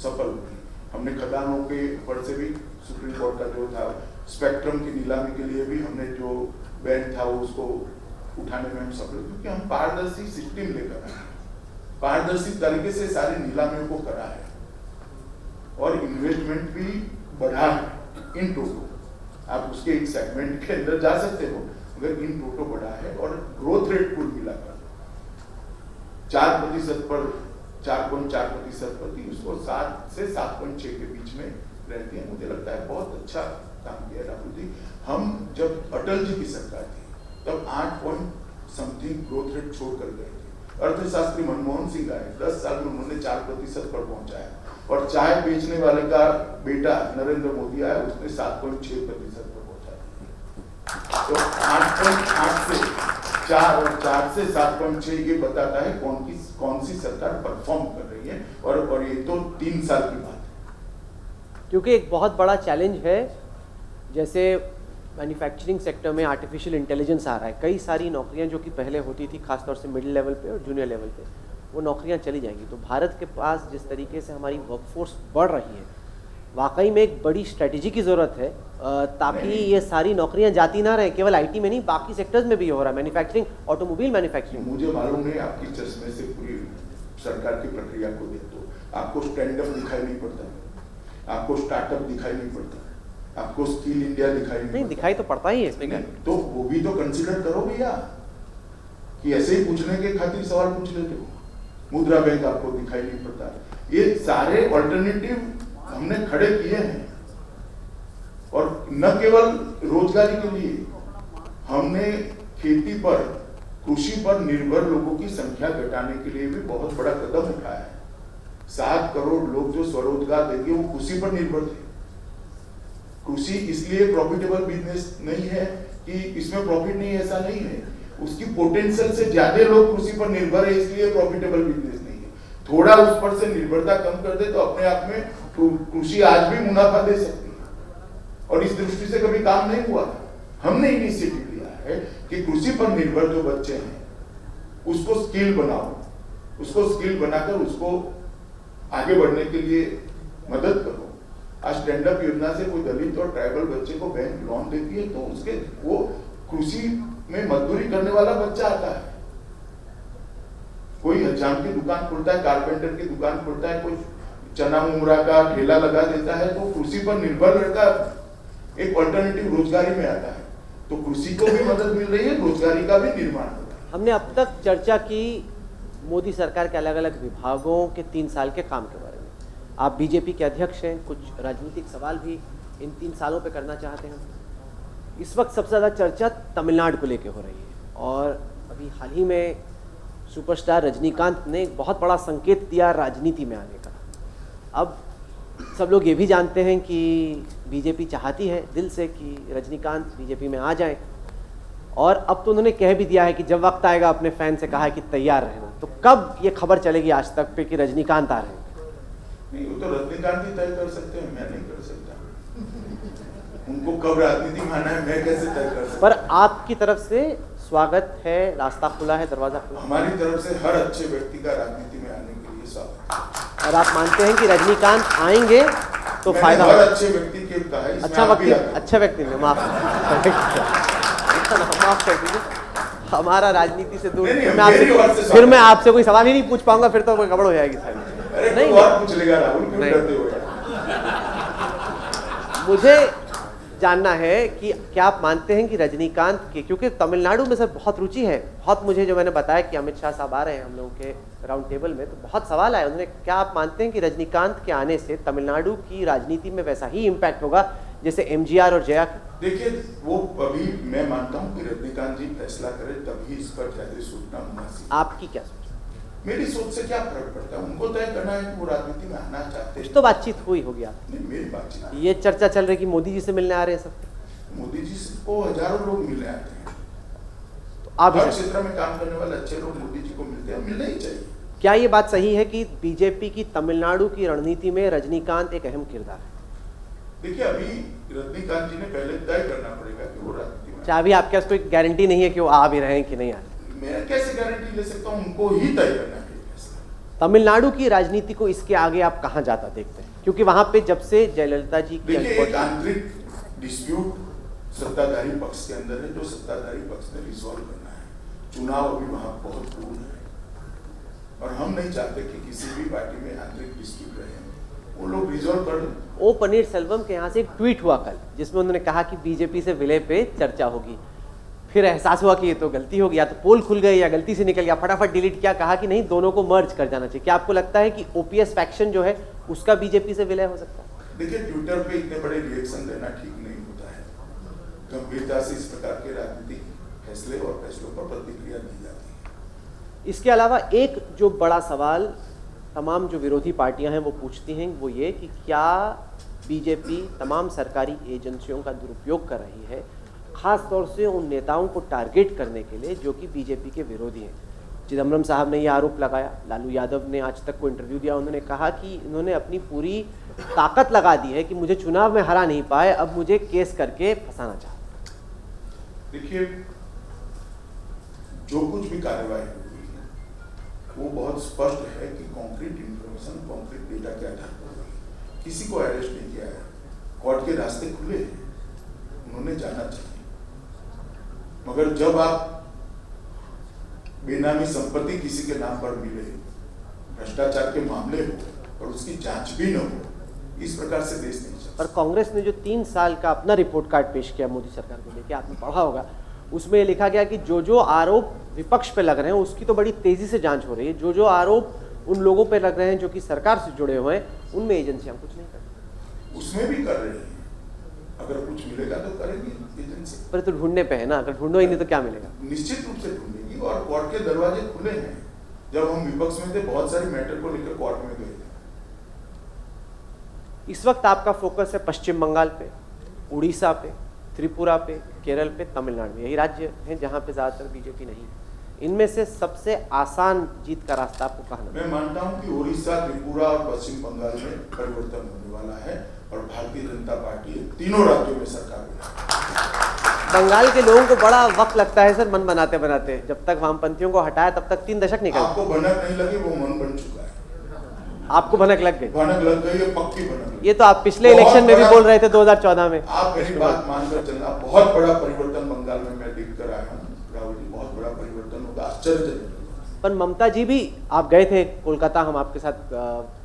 सफल हुई। हमने खदानों के ऊपर से भी सुप्रीम कोर्ट का जो था, स्पेक्ट्रम की नीलामी के लिए भी हमने जो बैन था उसको उठाने में हम सफल, क्योंकि हम पारदर्शी सिस्टम लेकर आए, पारदर्शी तरीके से सारी नीलामियों को करा है और इन्वेस्टमेंट भी बढ़ा है इन टोटो। आप उसके एक सेगमेंट के अंदर जा सकते हो, मगर इन टोटो बढ़ा है और ग्रोथ रेट कुल मिलाकर 4% पर 4.4% पर थी, उसको 7 से 7.6 के बीच में रहती है। मुझे लगता है बहुत अच्छा काम किया राहुल जी। हम जब अटल जी की सरकार थी तब 8 ग्रोथ रेट छोड़कर गए थे। अर्थशास्त्री मनमोहन सिंह आए, 10 साल में उन्होंने 4% पर पहुंचाया और चाय बेचने वाले का बेटा नरेंद्र मोदी आया, उसने 7.6% पर पहुंचा। तो 8.8 से 4 और 4 से 7.6 ये बताता है कौन सी सरकार परफॉर्म कर रही है। और ये तो 3 साल की बात है। क्योंकि एक बहुत बड़ा चैलेंज है, जैसे मैन्युफैक्चरिंग सेक्टर में आर्टिफिशियल इंटेलिजेंस आ रहा है। कई सारी नौकरियां जो कि पहले होती थी, खासतौर से मिडिल लेवल पे और जूनियर लेवल पे, वो नौकरियां चली जाएंगी। तो भारत के पास जिस तरीके से हमारी वर्कफोर्स बढ़ रही है, वाकई में एक बड़ी स्ट्रेटजी की ज़रूरत है, ताकि ये सारी नौकरियां जाती ना रहें। केवल आईटी में नहीं, बाकी सेक्टर्स में भी हो रहा है, मैन्युफैक्चरिंग, ऑटोमोबाइल मैन्युफैक्चरिंग। मुझे मालूम नहीं, आपकी चश्मे से पूरी सरकार की प्रक्रिया को देख दो, आपको स्टैंड अप दिखाई नहीं पड़ता, आपको स्टार्टअप दिखाई नहीं पड़ता, आपको स्किल इंडिया दिखाई नहीं दिखाई तो पड़ता ही है इसमें। तो वो भी तो कंसिडर करो भैया, कि ऐसे ही पूछने के खातिर सवाल पूछ लेते हो। मुद्रा बैंक आपको दिखाई नहीं पड़ता। ये सारे ऑल्टरनेटिव हमने खड़े किए हैं, और न केवल रोजगारी के लिए, हमने खेती पर, कृषि पर निर्भर लोगों की संख्या घटाने के लिए भी बहुत बड़ा कदम उठाया है। 7 करोड़ लोग जो स्वरोजगार देंगे वो कृषि पर निर्भर थे। कृषि इसलिए प्रॉफिटेबल बिजनेस नहीं है कि इसमें प्रॉफिट नहीं, ऐसा नहीं है। उसकी पोटेंशियल से ज्यादा लोग कृषि पर निर्भर है, इसलिए प्रॉफिटेबल बिजनेस नहीं है। थोड़ा उस पर से निर्भरता कम कर दे तो अपने आप में कृषि आज भी मुनाफा दे सकती है। और इस दृष्टि से कभी काम नहीं हुआ। हमने इनिशिएटिव लिया है कि कृषि पर निर्भर जो बच्चे हैं उसको स्किल बनाओ, उसको स्किल बनाकर उसको आगे बढ़ने के लिए मदद करो। आज स्टैंड अप योजना से कोई दलित और ट्राइबल बच्चे को बैंक लोन देती है, तो उसके वो कृषि में मजदूरी करने वाला बच्चा आता है। कोई हजाम की दुकान खोलता है, कारपेंटर की दुकान खोलता है, कोई चना मुमरा का ठेला लगा देता है, तो कृषि पर निर्भर लड़का एक अल्टरनेटिव रोजगारी में आता है। तो कृषि को भी मदद मिल रही है, रोजगारी का भी निर्माण हो रहा है। हमने अब तक चर्चा की मोदी सरकार के अलग अलग विभागों के 3 साल के काम के बारे में। आप बीजेपी के अध्यक्ष हैं, कुछ राजनीतिक सवाल भी इन 3 सालों पे करना चाहते हैं। इस वक्त सबसे ज़्यादा चर्चा तमिलनाडु को लेकर हो रही है, और अभी हाल ही में सुपरस्टार रजनीकांत ने एक बहुत बड़ा संकेत दिया राजनीति में आने का। अब सब लोग ये भी जानते हैं कि बीजेपी चाहती है दिल से कि रजनीकांत बीजेपी में आ जाएं, और अब तो उन्होंने कह भी दिया है कि जब वक्त आएगा, अपने फैन से कहा है कि तैयार रहना। तो कब ये खबर चलेगी आज तक पे कि रजनीकांत आ रहे हैं? नहीं, वो तो रजनीकांत ही तय कर सकते हैं, मैं नहीं कर सकता। उनको कब राजनीति में आना है मैं कैसे तय कर सकता? पर आपकी तरफ से स्वागत है, रास्ता खुला है, दरवाजा खुला। हमारी तरफ से हर अच्छे व्यक्ति का राजनीति में आने के लिए स्वागत। और आप मानते हैं कि रजनीकांत आएंगे तो फायदा हर होगा? अच्छे व्यक्ति के कहा है, अच्छा व्यक्ति ने माफ कर दीजिए। हमारा राजनीति से दूर। नहीं, मैं मेरी ओर से आपसे सवाल फिर मैं आपसे कोई सवाल ही नहीं पूछ पाऊंगा, फिर तो कोई गड़बड़ हो जाएगी सारी। अरे नहीं, कोई और पूछ लेगा, राहुल क्यों नहीं। डरते हो यार? मुझे जानना है कि क्या आप मानते हैं कि रजनीकांत के, क्योंकि तमिलनाडु में सर बहुत रुचि है, बहुत मुझे जो मैंने बताया कि अमित शाह साहब आ रहे हैं हम लोगों के राउंड टेबल में, तो बहुत सवाल आए उन्होंने, क्या आप मानते हैं कि रजनीकांत के आने से तमिलनाडु की राजनीति में वैसा ही इम्पैक्ट होगा जैसे एमजीआर और जया? देखिए, वो अभी मैं मानता हूँ कि रजनीकांत जी फैसला करें तभी इस पर ज्यादा सोचना मुनासिब। आपकी क्या सोच? मेरी सोच से क्या फर्क पड़ता है, उनको तय करना है कि वो राजनीति में आना चाहते हैं। कुछ तो बातचीत हुई होगी आप? नहीं, मेरी बातचीत, ये चर्चा चल रही कि मोदी जी से मिलने आ रहे हैं सब, मोदी जी को हजारों लोग मिलने आते हैं, तो आप हर क्षेत्र में काम करने वाले अच्छे लोग मोदी जी को मिलते हैं, मिलना ही चाहिए। क्या ये बात सही है कि बीजेपी की तमिलनाडु की रणनीति में रजनीकांत एक अहम किरदार है? देखिए, अभी रजनीकांत जी ने पहले तय करना पड़ेगा कि वो राजनीति में, क्या अभी आपके पास कोई गारंटी नहीं है कि वो आ भी रहे हैं कि नहीं आ रहे? मैं कैसे गारंटी ले सकता हूँ, उनको ही तय करना है फैसला। तमिलनाडु की राजनीति को इसके आगे आप कहां जाता देखते हैं? क्योंकि वहां पे जब से जयललिता जी की देखिए, एक आंतरिक डिस्प्यूट सत्ताधारी पक्ष के अंदर है, जो सत्ताधारी पक्ष ने रिजॉल्व करना है। चुनाव अभी वहां बहुत दूर है और हम नहीं चाहते कि किसी भी पार्टी में आंतरिक डिस्प्यूट रहे, वो लोग रिजॉल्व कर लें। ओ पनीरसेल्वम के यहाँ से एक ट्वीट हुआ कल, जिसमें उन्होंने कहा कि बीजेपी से विलय पे चर्चा होगी, फिर एहसास हुआ कि ये तो गलती होगी, या तो पोल खुल गए या गलती से निकल गया, फटाफट डिलीट किया, कहा कि नहीं, दोनों को मर्ज कर जाना चाहिए। क्या आपको लगता है कि ओपीएस फैक्शन जो है उसका बीजेपी से विलय हो सकता है? देखिए, ट्विटर पे इतने बड़े रिएक्शन देना ठीक नहीं होता है, गंभीरता से इस प्रकार के राजनीतिक फैसले और फैसलों पर प्रतिक्रिया दी जाती है। इसके अलावा एक जो बड़ा सवाल तमाम जो विरोधी पार्टियां हैं वो पूछती हैं, वो ये कि क्या बीजेपी तमाम सरकारी एजेंसियों का दुरुपयोग कर रही है, खास तौर से उन नेताओं को टारगेट करने के लिए जो कि बीजेपी के विरोधी हैं। चिदम्बरम साहब ने यह आरोप लगाया, लालू यादव ने आज तक को इंटरव्यू दिया, उन्होंने कहा कि इन्होंने अपनी पूरी ताकत लगा दी है कि मुझे चुनाव में हरा नहीं पाए, अब मुझे केस करके फंसाना चाहते। देखिए, जो कुछ भी कार्रवाई हुई है वो बहुत स्पष्ट है कि कॉन्क्रीट इंफॉर्मेशन, कॉन्क्रीट डेटा के आधार पर हुई है। किसी को अरेस्ट नहीं किया है, कोर्ट के रास्ते खुले हैं, उन्होंने जाना चाहिए। मगर जब आप बेनामी संपत्ति किसी के नाम पर मिले, भ्रष्टाचार के मामले हो और उसकी जांच भी न हो, इस प्रकार से देश नहीं चलता। पर कांग्रेस ने जो 3 साल का अपना रिपोर्ट कार्ड पेश किया मोदी सरकार को लेकर, आपने पढ़ा होगा, उसमें ये लिखा गया कि जो जो आरोप विपक्ष पे लग रहे हैं उसकी तो बड़ी तेजी से जांच हो रही है, जो जो आरोप उन लोगों पे लग रहे हैं जो कि सरकार से जुड़े हुए हैं, उनमें एजेंसियां कुछ नहीं करती। उसमें भी कर रही हैं, अगर कुछ मिलेगा तो करेंगी एजेंसी। पर तो ढूंढने पे है ना, अगर ढूंढो ही नहीं तो क्या मिलेगा? निश्चित रूप से ढूंढेगी, और कोर्ट के दरवाजे खुले हैं। जब हम विपक्ष में थे, बहुत सारी मैटर को लेकर कोर्ट में गए थे। इस वक्त आपका फोकस है पश्चिम बंगाल पे, उड़ीसा पे, त्रिपुरा पे, केरल पे, तमिलनाडु, यही राज्य हैं जहां पे ज्यादातर बीजेपी नहीं है। इनमें से सबसे आसान जीत का रास्ता आपको कहा? मैं मानता हूं कि उड़ीसा, त्रिपुरा और पश्चिम बंगाल में परिवर्तन होने वाला है और भारतीय जनता पार्टी तीनों राज्यों में सरकार बनाएगी। बंगाल के लोगों को बड़ा वक्त लगता है सर मन बनाते बनाते, जब तक वामपंथियों को हटाया तब तक 3 दशक निकल। आपको भनक नहीं लगी, वो मन बन चुका है। आपको भनक लग गई? भनक लग गई है, पक्की भनक। ये तो आप पिछले इलेक्शन में भी बोल रहे थे 2014 में। आप मेरी बात मानकर चलना, बहुत बड़ा परिवर्तन बंगाल में मैं देख कर आया हूँ राहुल जी, बहुत बड़ा परिवर्तन होगा, आश्चर्यजनक। पर ममता जी भी, आप गए थे कोलकाता, हम आपके साथ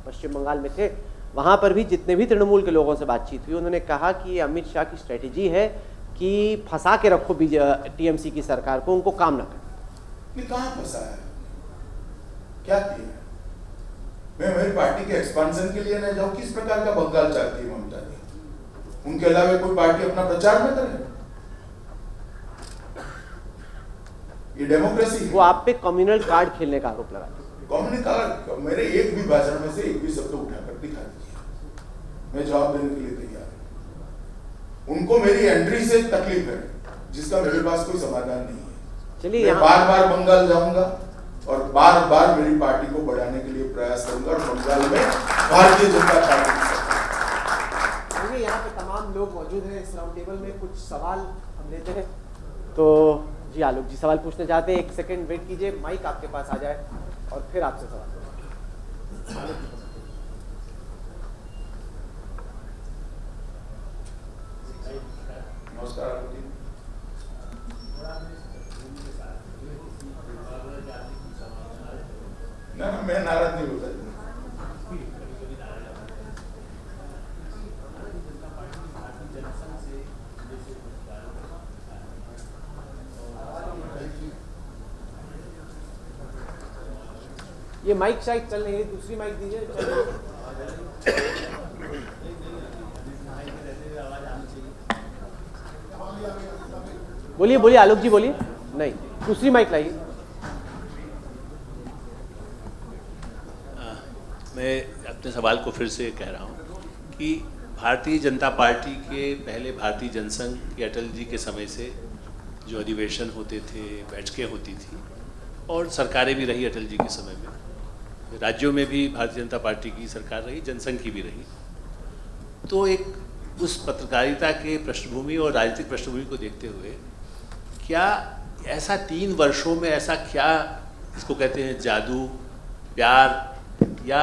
पश्चिम बंगाल में थे, वहां पर भी जितने भी तृणमूल के लोगों से बातचीत हुई, उन्होंने कहा कि ये अमित शाह की स्ट्रेटेजी है कि फंसा के रखो टीएमसी की सरकार को, उनको काम ना करें। कहाँ फंसा है, क्या किया? मैं मेरी पार्टी के एक्सपांशन के लिए न जाऊं, किस प्रकार का बंगाल चाहती है ममता जी? उनके अलावा कोई पार्टी अपना प्रचार न करे, ये डेमोक्रेसी है। वो आप पे कम्युनल कार्ड खेलने का आरोप लगा। कम्युनल कार्ड, मेरे एक भी भाषण में से एक भी शब्द उठाकर दिखा दीजिए, मैं जवाब देने के लिए तैयार हूं। उनको मेरी एंट्री से तकलीफ है, जिसका मेरे पास कोई समाधान नहीं है। चलिए, मैं बार बार बंगाल जाऊंगा और बार बार मेरी पार्टी को बढ़ाने के लिए प्रयास करूंगा और बंगाल में भारतीय जनता पार्टी की सरकार। यहाँ पे तमाम लोग मौजूद हैं इस राउंड टेबल में, कुछ सवाल हम लेते हैं। तो जी आलोक जी सवाल पूछना चाहते हैं, 1 सेकंड वेट कीजिए, माइक आपके पास आ जाए और फिर आपसे सवाल। नमस्कार। ना ना, मैं नाराज नहीं होता। ये माइक शायद चल रही है, दूसरी माइक दीजिए। बोलिए बोलिए आलोक जी बोलिए। नहीं, दूसरी माइक लाइए। मैं अपने सवाल को फिर से कह रहा हूँ कि भारतीय जनता पार्टी के पहले भारतीय जनसंघ के अटल जी के समय से जो अधिवेशन होते थे, बैठकें होती थी और सरकारें भी रही अटल जी के समय में, राज्यों में भी भारतीय जनता पार्टी की सरकार रही, जनसंघ की भी रही। तो एक उस पत्रकारिता के पृष्ठभूमि और राजनीतिक पृष्ठभूमि को देखते हुए क्या ऐसा 3 वर्षों में ऐसा क्या इसको कहते हैं जादू, प्यार या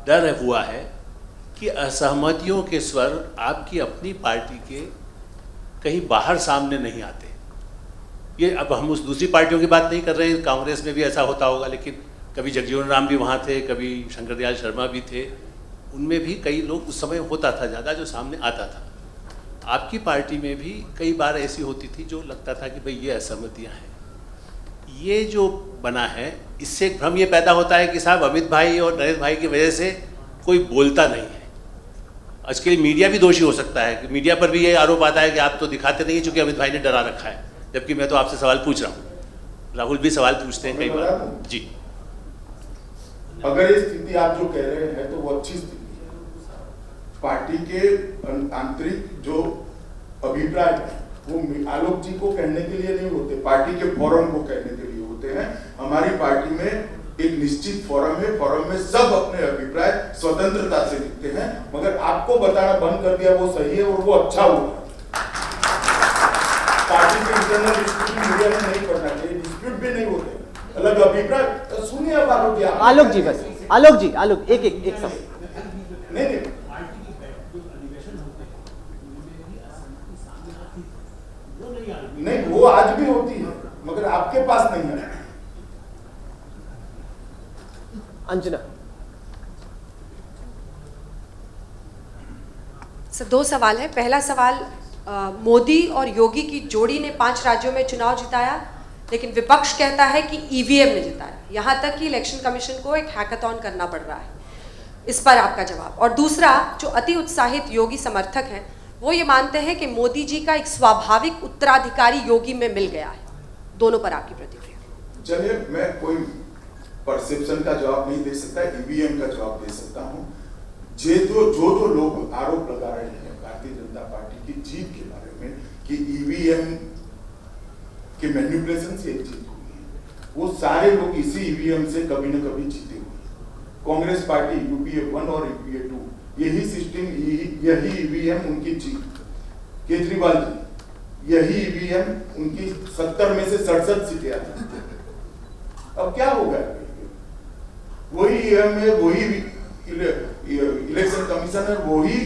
डर हुआ है कि असहमतियों के स्वर आपकी अपनी पार्टी के कहीं बाहर सामने नहीं आते? ये अब हम उस दूसरी पार्टियों की बात नहीं कर रहे हैं, कांग्रेस में भी ऐसा होता होगा, लेकिन कभी जगजीवन राम भी वहाँ थे, कभी शंकर दयाल शर्मा भी थे, उनमें भी कई लोग उस समय होता था ज़्यादा जो सामने आता था। आपकी पार्टी में भी कई बार ऐसी होती थी जो लगता था कि भाई ये असहमतियाँ हैं। ये जो बना है इससे एक भ्रम ये पैदा होता है कि साहब अमित भाई और नरेंद्र भाई की वजह से कोई बोलता नहीं है। इसके लिए मीडिया भी दोषी हो सकता है कि मीडिया पर भी ये आरोप आता है कि आप तो दिखाते नहीं हैं चूँकि अमित भाई ने डरा रखा है, जबकि मैं तो आपसे सवाल पूछ रहा हूँ। राहुल भी सवाल पूछते हैं कई बार। जी, अगर ये स्थिति आप जो कह रहे हैं तो वो अच्छी स्थिति है। पार्टी के आंतरिक जो अभिप्राय है वो आलोक जी को कहने के लिए नहीं होते, पार्टी के फोरम को कहने के लिए होते हैं। हमारी पार्टी में एक निश्चित फोरम है, फोरम में सब अपने अभिप्राय स्वतंत्रता से लिखते हैं, मगर आपको बताना बंद कर दिया वो सही है और वो अच्छा हुआ। पार्टी के इंटरनल डिस्प्यूट मीडिया में नहीं पड़ना चाहिए, डिस्प्यूट भी नहीं होते, अलग अभिप्राय तो सुनिए। अब आलोक जी बस, आलोक जी, आलोक एक समय नहीं नहीं, वो आज भी होती है मगर आपके पास नहीं है। अंजना। सर 2 सवाल है। पहला सवाल, मोदी और योगी की जोड़ी ने 5 राज्यों में चुनाव जिताया, लेकिन विपक्ष कहता है कि ईवीएम ने जिताया। यहाँ तक कि इलेक्शन कमीशन को एक हैकाथॉन करना पड़ रहा है। इस पर आपका जवाब। और दूसरा, जो अति उत्साहित योगी समर्थक हैं वो ये मानते हैं कि मोदी जी का एक स्वाभाविक उत्तराधिकारी योगी में मिल गया है। दोनों पर आपकी प्रतिक्रिया। चलिए, मैं कोई परसेप्शन का जवाब नहीं दे सकता, ईवीएम का जवाब दे सकता हूँ। जो लोग आरोप लगा रहे हैं भारतीय जनता पार्टी की जीत के बारे में कि ईवीएम के मैनिपुलेशन से एक जीत हुई है, वो सारे लोग इसी ईवीएम से कभी न कभी जीते हुए। कांग्रेस पार्टी यूपीए 1 और यूपीए 2, यही सिस्टम, यही ईवीएम उनकी जीत। केजरीवाल जी, यही ईवीएम उनकी 70 में से 67 सीटें आती। अब क्या होगा? वही ईवीएम है, वही इलेक्शन कमीशनर, वही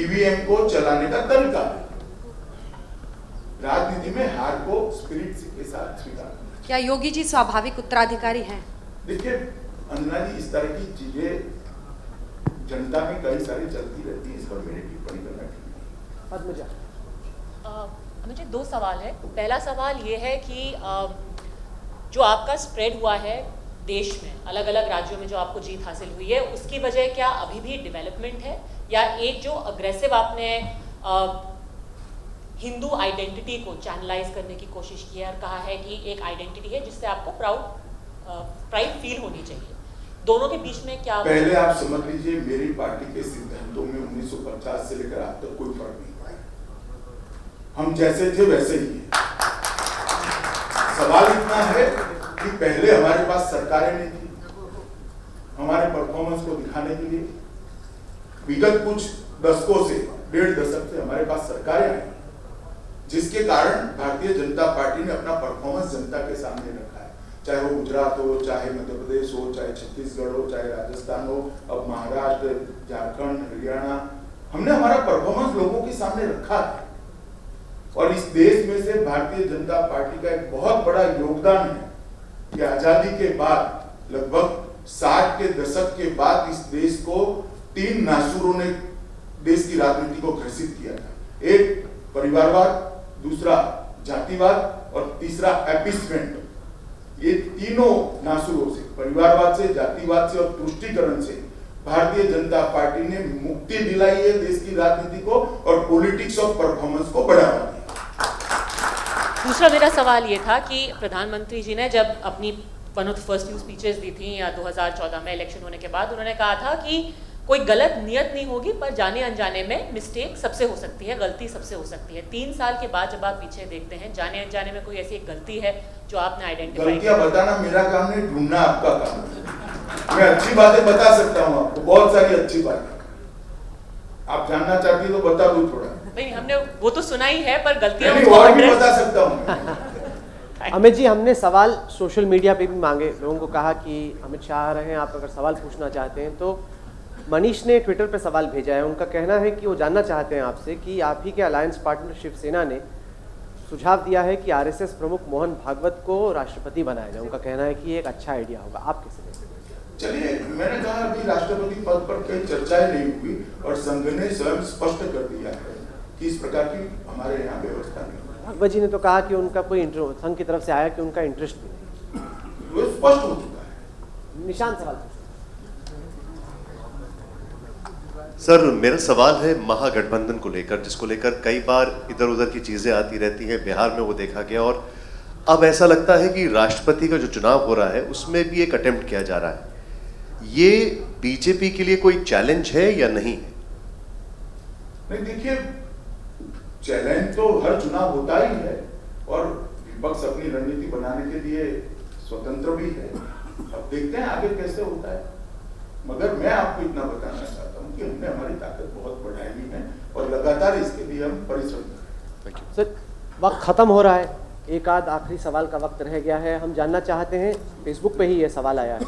ईवीएम को चलाने का तरीका है। राजनीति में हार को स्पिरिट के साथ स्वीकार। क्या योगी जी स्वाभाविक उत्तराधिकारी हैं? देखिए अंजना जी, इस तरह की चीजें जनता में कई सारी चलती रहती है, इस पर मेरी टिप्पणी करना ठीक नहीं। मुझे 2 सवाल है। पहला सवाल ये है कि जो आपका स्प्रेड हुआ है देश में, अलग अलग राज्यों में जो आपको जीत हासिल हुई है, उसकी वजह क्या अभी भी डेवलपमेंट है, या एक जो अग्रेसिव आपने हिंदू आइडेंटिटी को चैनलाइज करने की कोशिश की है और कहा है कि एक आइडेंटिटी है जिससे आपको प्राइड फील होनी चाहिए, दोनों के बीच में क्या? पहले आप समझ लीजिए, मेरी पार्टी के सिद्धांतों में 1950 से लेकर आज तक कोई फर्क नहीं पड़ा। हम जैसे थे वैसे ही हैं। सवाल इतना है कि पहले हमारे पास सरकारें नहीं थी हमारे परफॉर्मेंस को दिखाने के लिए। विगत कुछ दशकों से, 1.5 दशक से हमारे पास सरकारें आई, जिसके कारण भारतीय जनता पार्टी ने अपना परफॉर्मेंस जनता के सामने रखा है। चाहे वो गुजरात हो, चाहे मध्य प्रदेश हो, चाहे छत्तीसगढ़ हो, चाहे राजस्थान हो, अब महाराष्ट्र, झारखंड, हरियाणा, हमने हमारा परफॉर्मेंस लोगों के सामने रखा है। और इस देश में से भारतीय जनता पार्टी का एक बहुत बड़ा योगदान है कि आजादी के बाद लगभग 60 के दशक के बाद इस देश को 3 नासूरों ने देश की राजनीति को ग्रसित किया था। एक परिवारवाद, दूसरा जातिवाद और तीसरा एपिसमेंट। ये तीनों नासूरों से, परिवारवाद से, जातिवाद से और तुष्टीकरण से भारतीय जनता पार्टी ने मुक्ति दिलाई है देश की राजनीति को और पॉलिटिक्स ऑफ परफॉर्मेंस को बढ़ावा दिया। दूसरा मेरा सवाल ये था कि प्रधानमंत्री जी ने जब अपनी one of the first few speeches दी थी या 2014 में इलेक्शन होने के बाद, उन्होंने कहा था कि कोई गलत नियत नहीं होगी, पर जाने अनजाने में मिस्टेक सबसे हो सकती है, गलती सबसे हो सकती है। 3 साल के बाद जब आप पीछे देखते हैं, जाने अनजाने में कोई ऐसी एक गलती है जो आपने आइडेंटिफाई? गलतियां बताना मेरा काम नहीं, ढूंढना आपका काम है। मैं अच्छी बातें बता सकता हूँ आपको, बहुत सारी अच्छी बातें। आप जानना चाहती तो बता दूं थोड़ा। नहीं, हमने वो तो सुना ही है, पर गलतियां और भी बता सकता हूँ। अमित जी, हमने सवाल सोशल मीडिया पे भी मांगे, लोगों को कहा कि अमित शाह आ रहे हैं, आप अगर सवाल पूछना चाहते हैं तो। मनीष ने ट्विटर पर सवाल भेजा है, उनका कहना है कि वो जानना चाहते हैं आपसे कि आप ही के अलायंस पार्टनर शिवसेना ने सुझाव दिया है कि आरएसएस प्रमुख मोहन भागवत को राष्ट्रपति बनाया जाए। उनका कहना है कि ये एक अच्छा आइडिया होगा, आप कैसे देखते हैं? चलिए, मैंने कहा अभी राष्ट्रपति पद पर कोई चर्चाएं नहीं हुई और संघ ने स्वयं स्पष्ट कर दिया है कि इस प्रकार की हमारे यहाँ व्यवस्था नहीं है। भागवत जी ने तो कहा कि उनका कोई संघ की तरफ से आया कि उनका इंटरेस्ट भी नहीं। वो स्पष्ट हो चुका है। निशान सवाल। सर, मेरा सवाल है महागठबंधन को लेकर, जिसको लेकर कई बार इधर उधर की चीजें आती रहती हैं। बिहार में वो देखा गया और अब ऐसा लगता है कि राष्ट्रपति का जो चुनाव हो रहा है उसमें भी एक अटेम्प्ट किया जा रहा है। ये बीजेपी के लिए कोई चैलेंज है या नहीं? नहीं, देखिए, चैलेंज तो हर चुनाव होता ही है और विपक्ष अपनी रणनीति बनाने के लिए स्वतंत्र भी है। अब देखते हैं आगे कैसे होता है, मगर मैं आपको इतना बताना चाहता हूं कि हमने हमारी ताकत बहुत बढ़ाई है और लगातार इसके लिए हम परिश्रम कर रहे हैं। सर, वक्त खत्म हो रहा है, एक आध आखिरी सवाल का वक्त रह गया है। हम जानना चाहते हैं, फेसबुक पे ही ये सवाल आया है,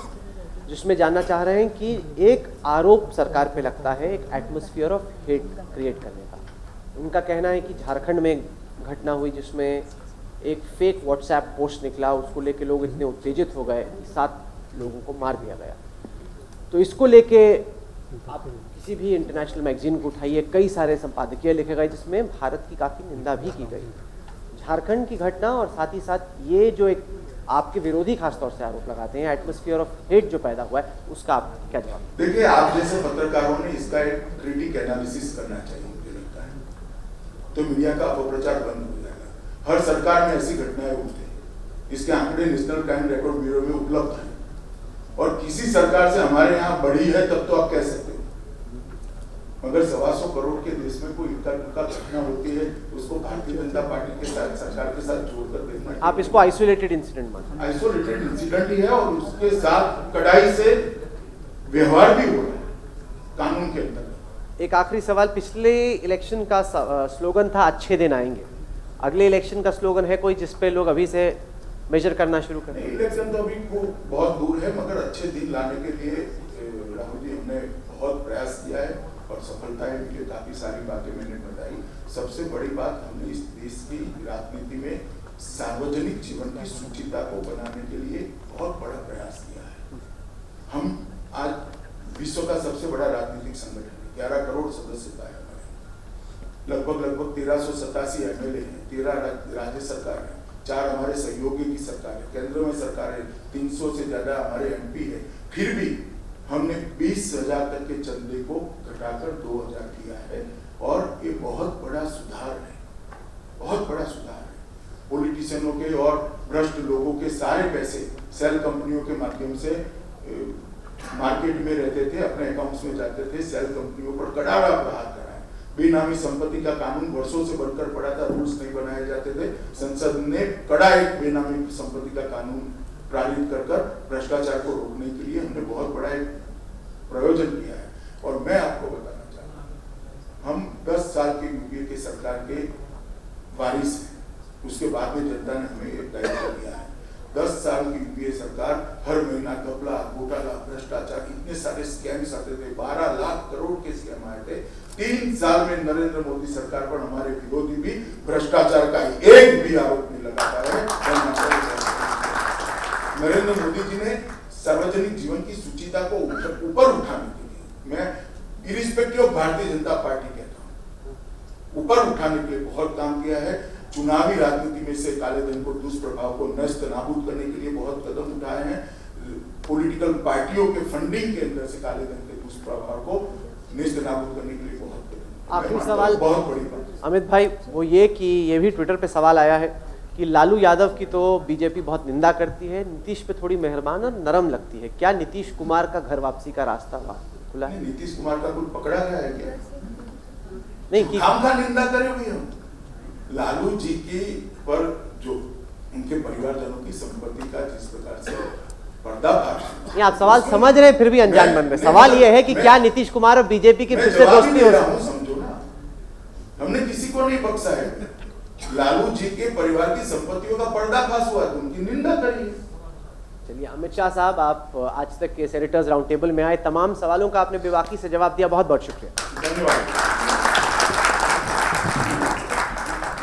जिसमें जानना चाह रहे हैं कि एक आरोप सरकार पे लगता है एक एटमॉस्फेयर ऑफ हेट क्रिएट करने का। उनका कहना है कि झारखंड में घटना हुई जिसमें एक फेक व्हाट्सएप पोस्ट निकला, उसको लेके लोग इतने उत्तेजित हो गए, 7 लोगों को मार दिया गया। तो इसको लेके आप किसी भी इंटरनेशनल मैगजीन को उठाइए, कई सारे संपादकीय लिखे गए जिसमें भारत की काफ़ी निंदा भी की गई। झारखंड की घटना और साथ ही साथ ये जो एक आपके विरोधी खासतौर से आरोप लगाते हैं एटमॉस्फेयर ऑफ हेट जो पैदा हुआ है, उसका आप क्या जवाब? देखिए, आप जैसे पत्रकारों ने इसका एक क्रिटिक एनालिसिस करना चाहिए, मुझे लगता है, तो मीडिया का अपप्रचार बंद हो जाएगा। हर सरकार में ऐसी घटनाएं होती हैं, इसके आंकड़े नेशनल क्राइम रिकॉर्ड ब्यूरो में उपलब्ध हैं और किसी सरकार से हमारे यहाँ बढ़ी है तब तो आप कह सकते हो, मगर 125 करोड़ के देश में कोई इक्का दुक्का घटना होती है, उसको भारतीय जनता पार्टी के साथ, सरकार के साथ जोड़कर देखना। आप इसको आइसोलेटेड इंसिडेंट मानते हैं? आइसोलेटेड इंसिडेंट ही है और उसके साथ कड़ाई से व्यवहार भी हो रहा है कानून के अंतर्गत। एक आखिरी सवाल, पिछले इलेक्शन का स्लोगन था अच्छे दिन आएंगे, अगले इलेक्शन का स्लोगन है कोई जिसपे लोग अभी से मेजर करना शुरू करें? इलेक्शन तो अभी बहुत दूर है, मगर अच्छे दिन लाने के लिए राहुल जी हमने बहुत प्रयास किया है और सफलताएं मिली। काफी सारी बातें मैंने बताई। सबसे बड़ी बात, हमने इस देश की राजनीति में सार्वजनिक जीवन की शुचिता को बनाने के लिए बहुत बड़ा प्रयास किया है। हम आज विश्व का सबसे बड़ा राजनीतिक संगठन है, 11 करोड़ सदस्यता है हमारे, लगभग 1387 MLA हैं, 13 राज्य सरकार है, 4 हमारे सहयोगी की सरकार है, केंद्र में सरकार है, 300 से ज्यादा हमारे MP है। फिर भी हमने 20,000 तक के चंदे को घटाकर 2,000 किया है और ये बहुत बड़ा सुधार है, बहुत बड़ा सुधार है। पॉलिटिशियनों के और भ्रष्ट लोगों के सारे पैसे सेल कंपनियों के माध्यम से मार्केट में रहते थे, अपने अकाउंट्स में जाते थे, सेल कंपनियों पर करारा प्रहार करा है। बेनामी संपत्ति का कानून वर्षों से बनकर पड़ा था, रूल्स नहीं बनाए जाते थे। संसद ने कड़ा एक बेनामी संपत्ति का कानून पारित कर भ्रष्टाचार को रोकने के लिए हमने बहुत बड़ा एक प्रयोजन किया है। और मैं आपको बताना चाहता हूँ, हम 10 साल की यूपीए की सरकार के वारिस हैं, उसके बाद में जनता ने हमें एक दायित्व दिया है। 10 साल की यूपीए सरकार हर महीना घपला, घोटाला, भ्रष्टाचार, इतने सारे स्कैम्स आते थे, 12 लाख करोड़ के स्कैम आए थे। 3 साल में नरेंद्र मोदी सरकार पर हमारे विरोधी भी भ्रष्टाचार का एक भी आरोप नहीं लगा पाए। नरेंद्र मोदी जी ने सार्वजनिक जीवन की सुचिता को ऊपर उठाने के लिए, मैं irrespective of Bharatiya Janata party कहता हूँ, ऊपर उठाने के लिए बहुत काम किया है। चुनावी राजनीति में से काले धन को दुष्प्रभाव को नष्ट नाबूद करने के लिए बहुत कदम उठाए हैं। पॉलिटिकल पार्टियों के फंडिंग के अंदर से काले धन के दुष्प्रभाव को नष्ट नाबूद करने के लिए बहुत कदम। आखिरी सवाल बहुत बड़ी बात अमित भाई, वो ये कि ये भी ट्विटर पे सवाल आया है कि लालू यादव की तो बीजेपी बहुत निंदा करती है, नीतीश पे थोड़ी मेहरबान और नरम लगती है, क्या नीतीश कुमार का घर वापसी का रास्ता खुला है? नीतीश कुमार का कुछ पकड़ा गया है क्या? नहीं कि हम का निंदा करेंगे हम लालू जी की पर जो उनके परिवारजनों की संपत्ति का जिस प्रकार से पर्दाफाश। नहीं, आप सवाल समझ रहे हैं फिर भी अनजान बन रहे। सवाल ये है कि क्या नीतीश कुमार और बीजेपी की फिर से दोस्ती हो सकती है? समझो ना, हमने किसी को नहीं बख्शा है। लालू जी के परिवार की संपत्तियों का पर्दाफाश हुआ तो उनकी निंदा करिए। चलिए, अमित शाह साहब, आप आज तक के सेनेटर्स राउंड टेबल में आए, तमाम सवालों का आपने बेबाकी से जवाब दिया, बहुत बहुत शुक्रिया। धन्यवाद।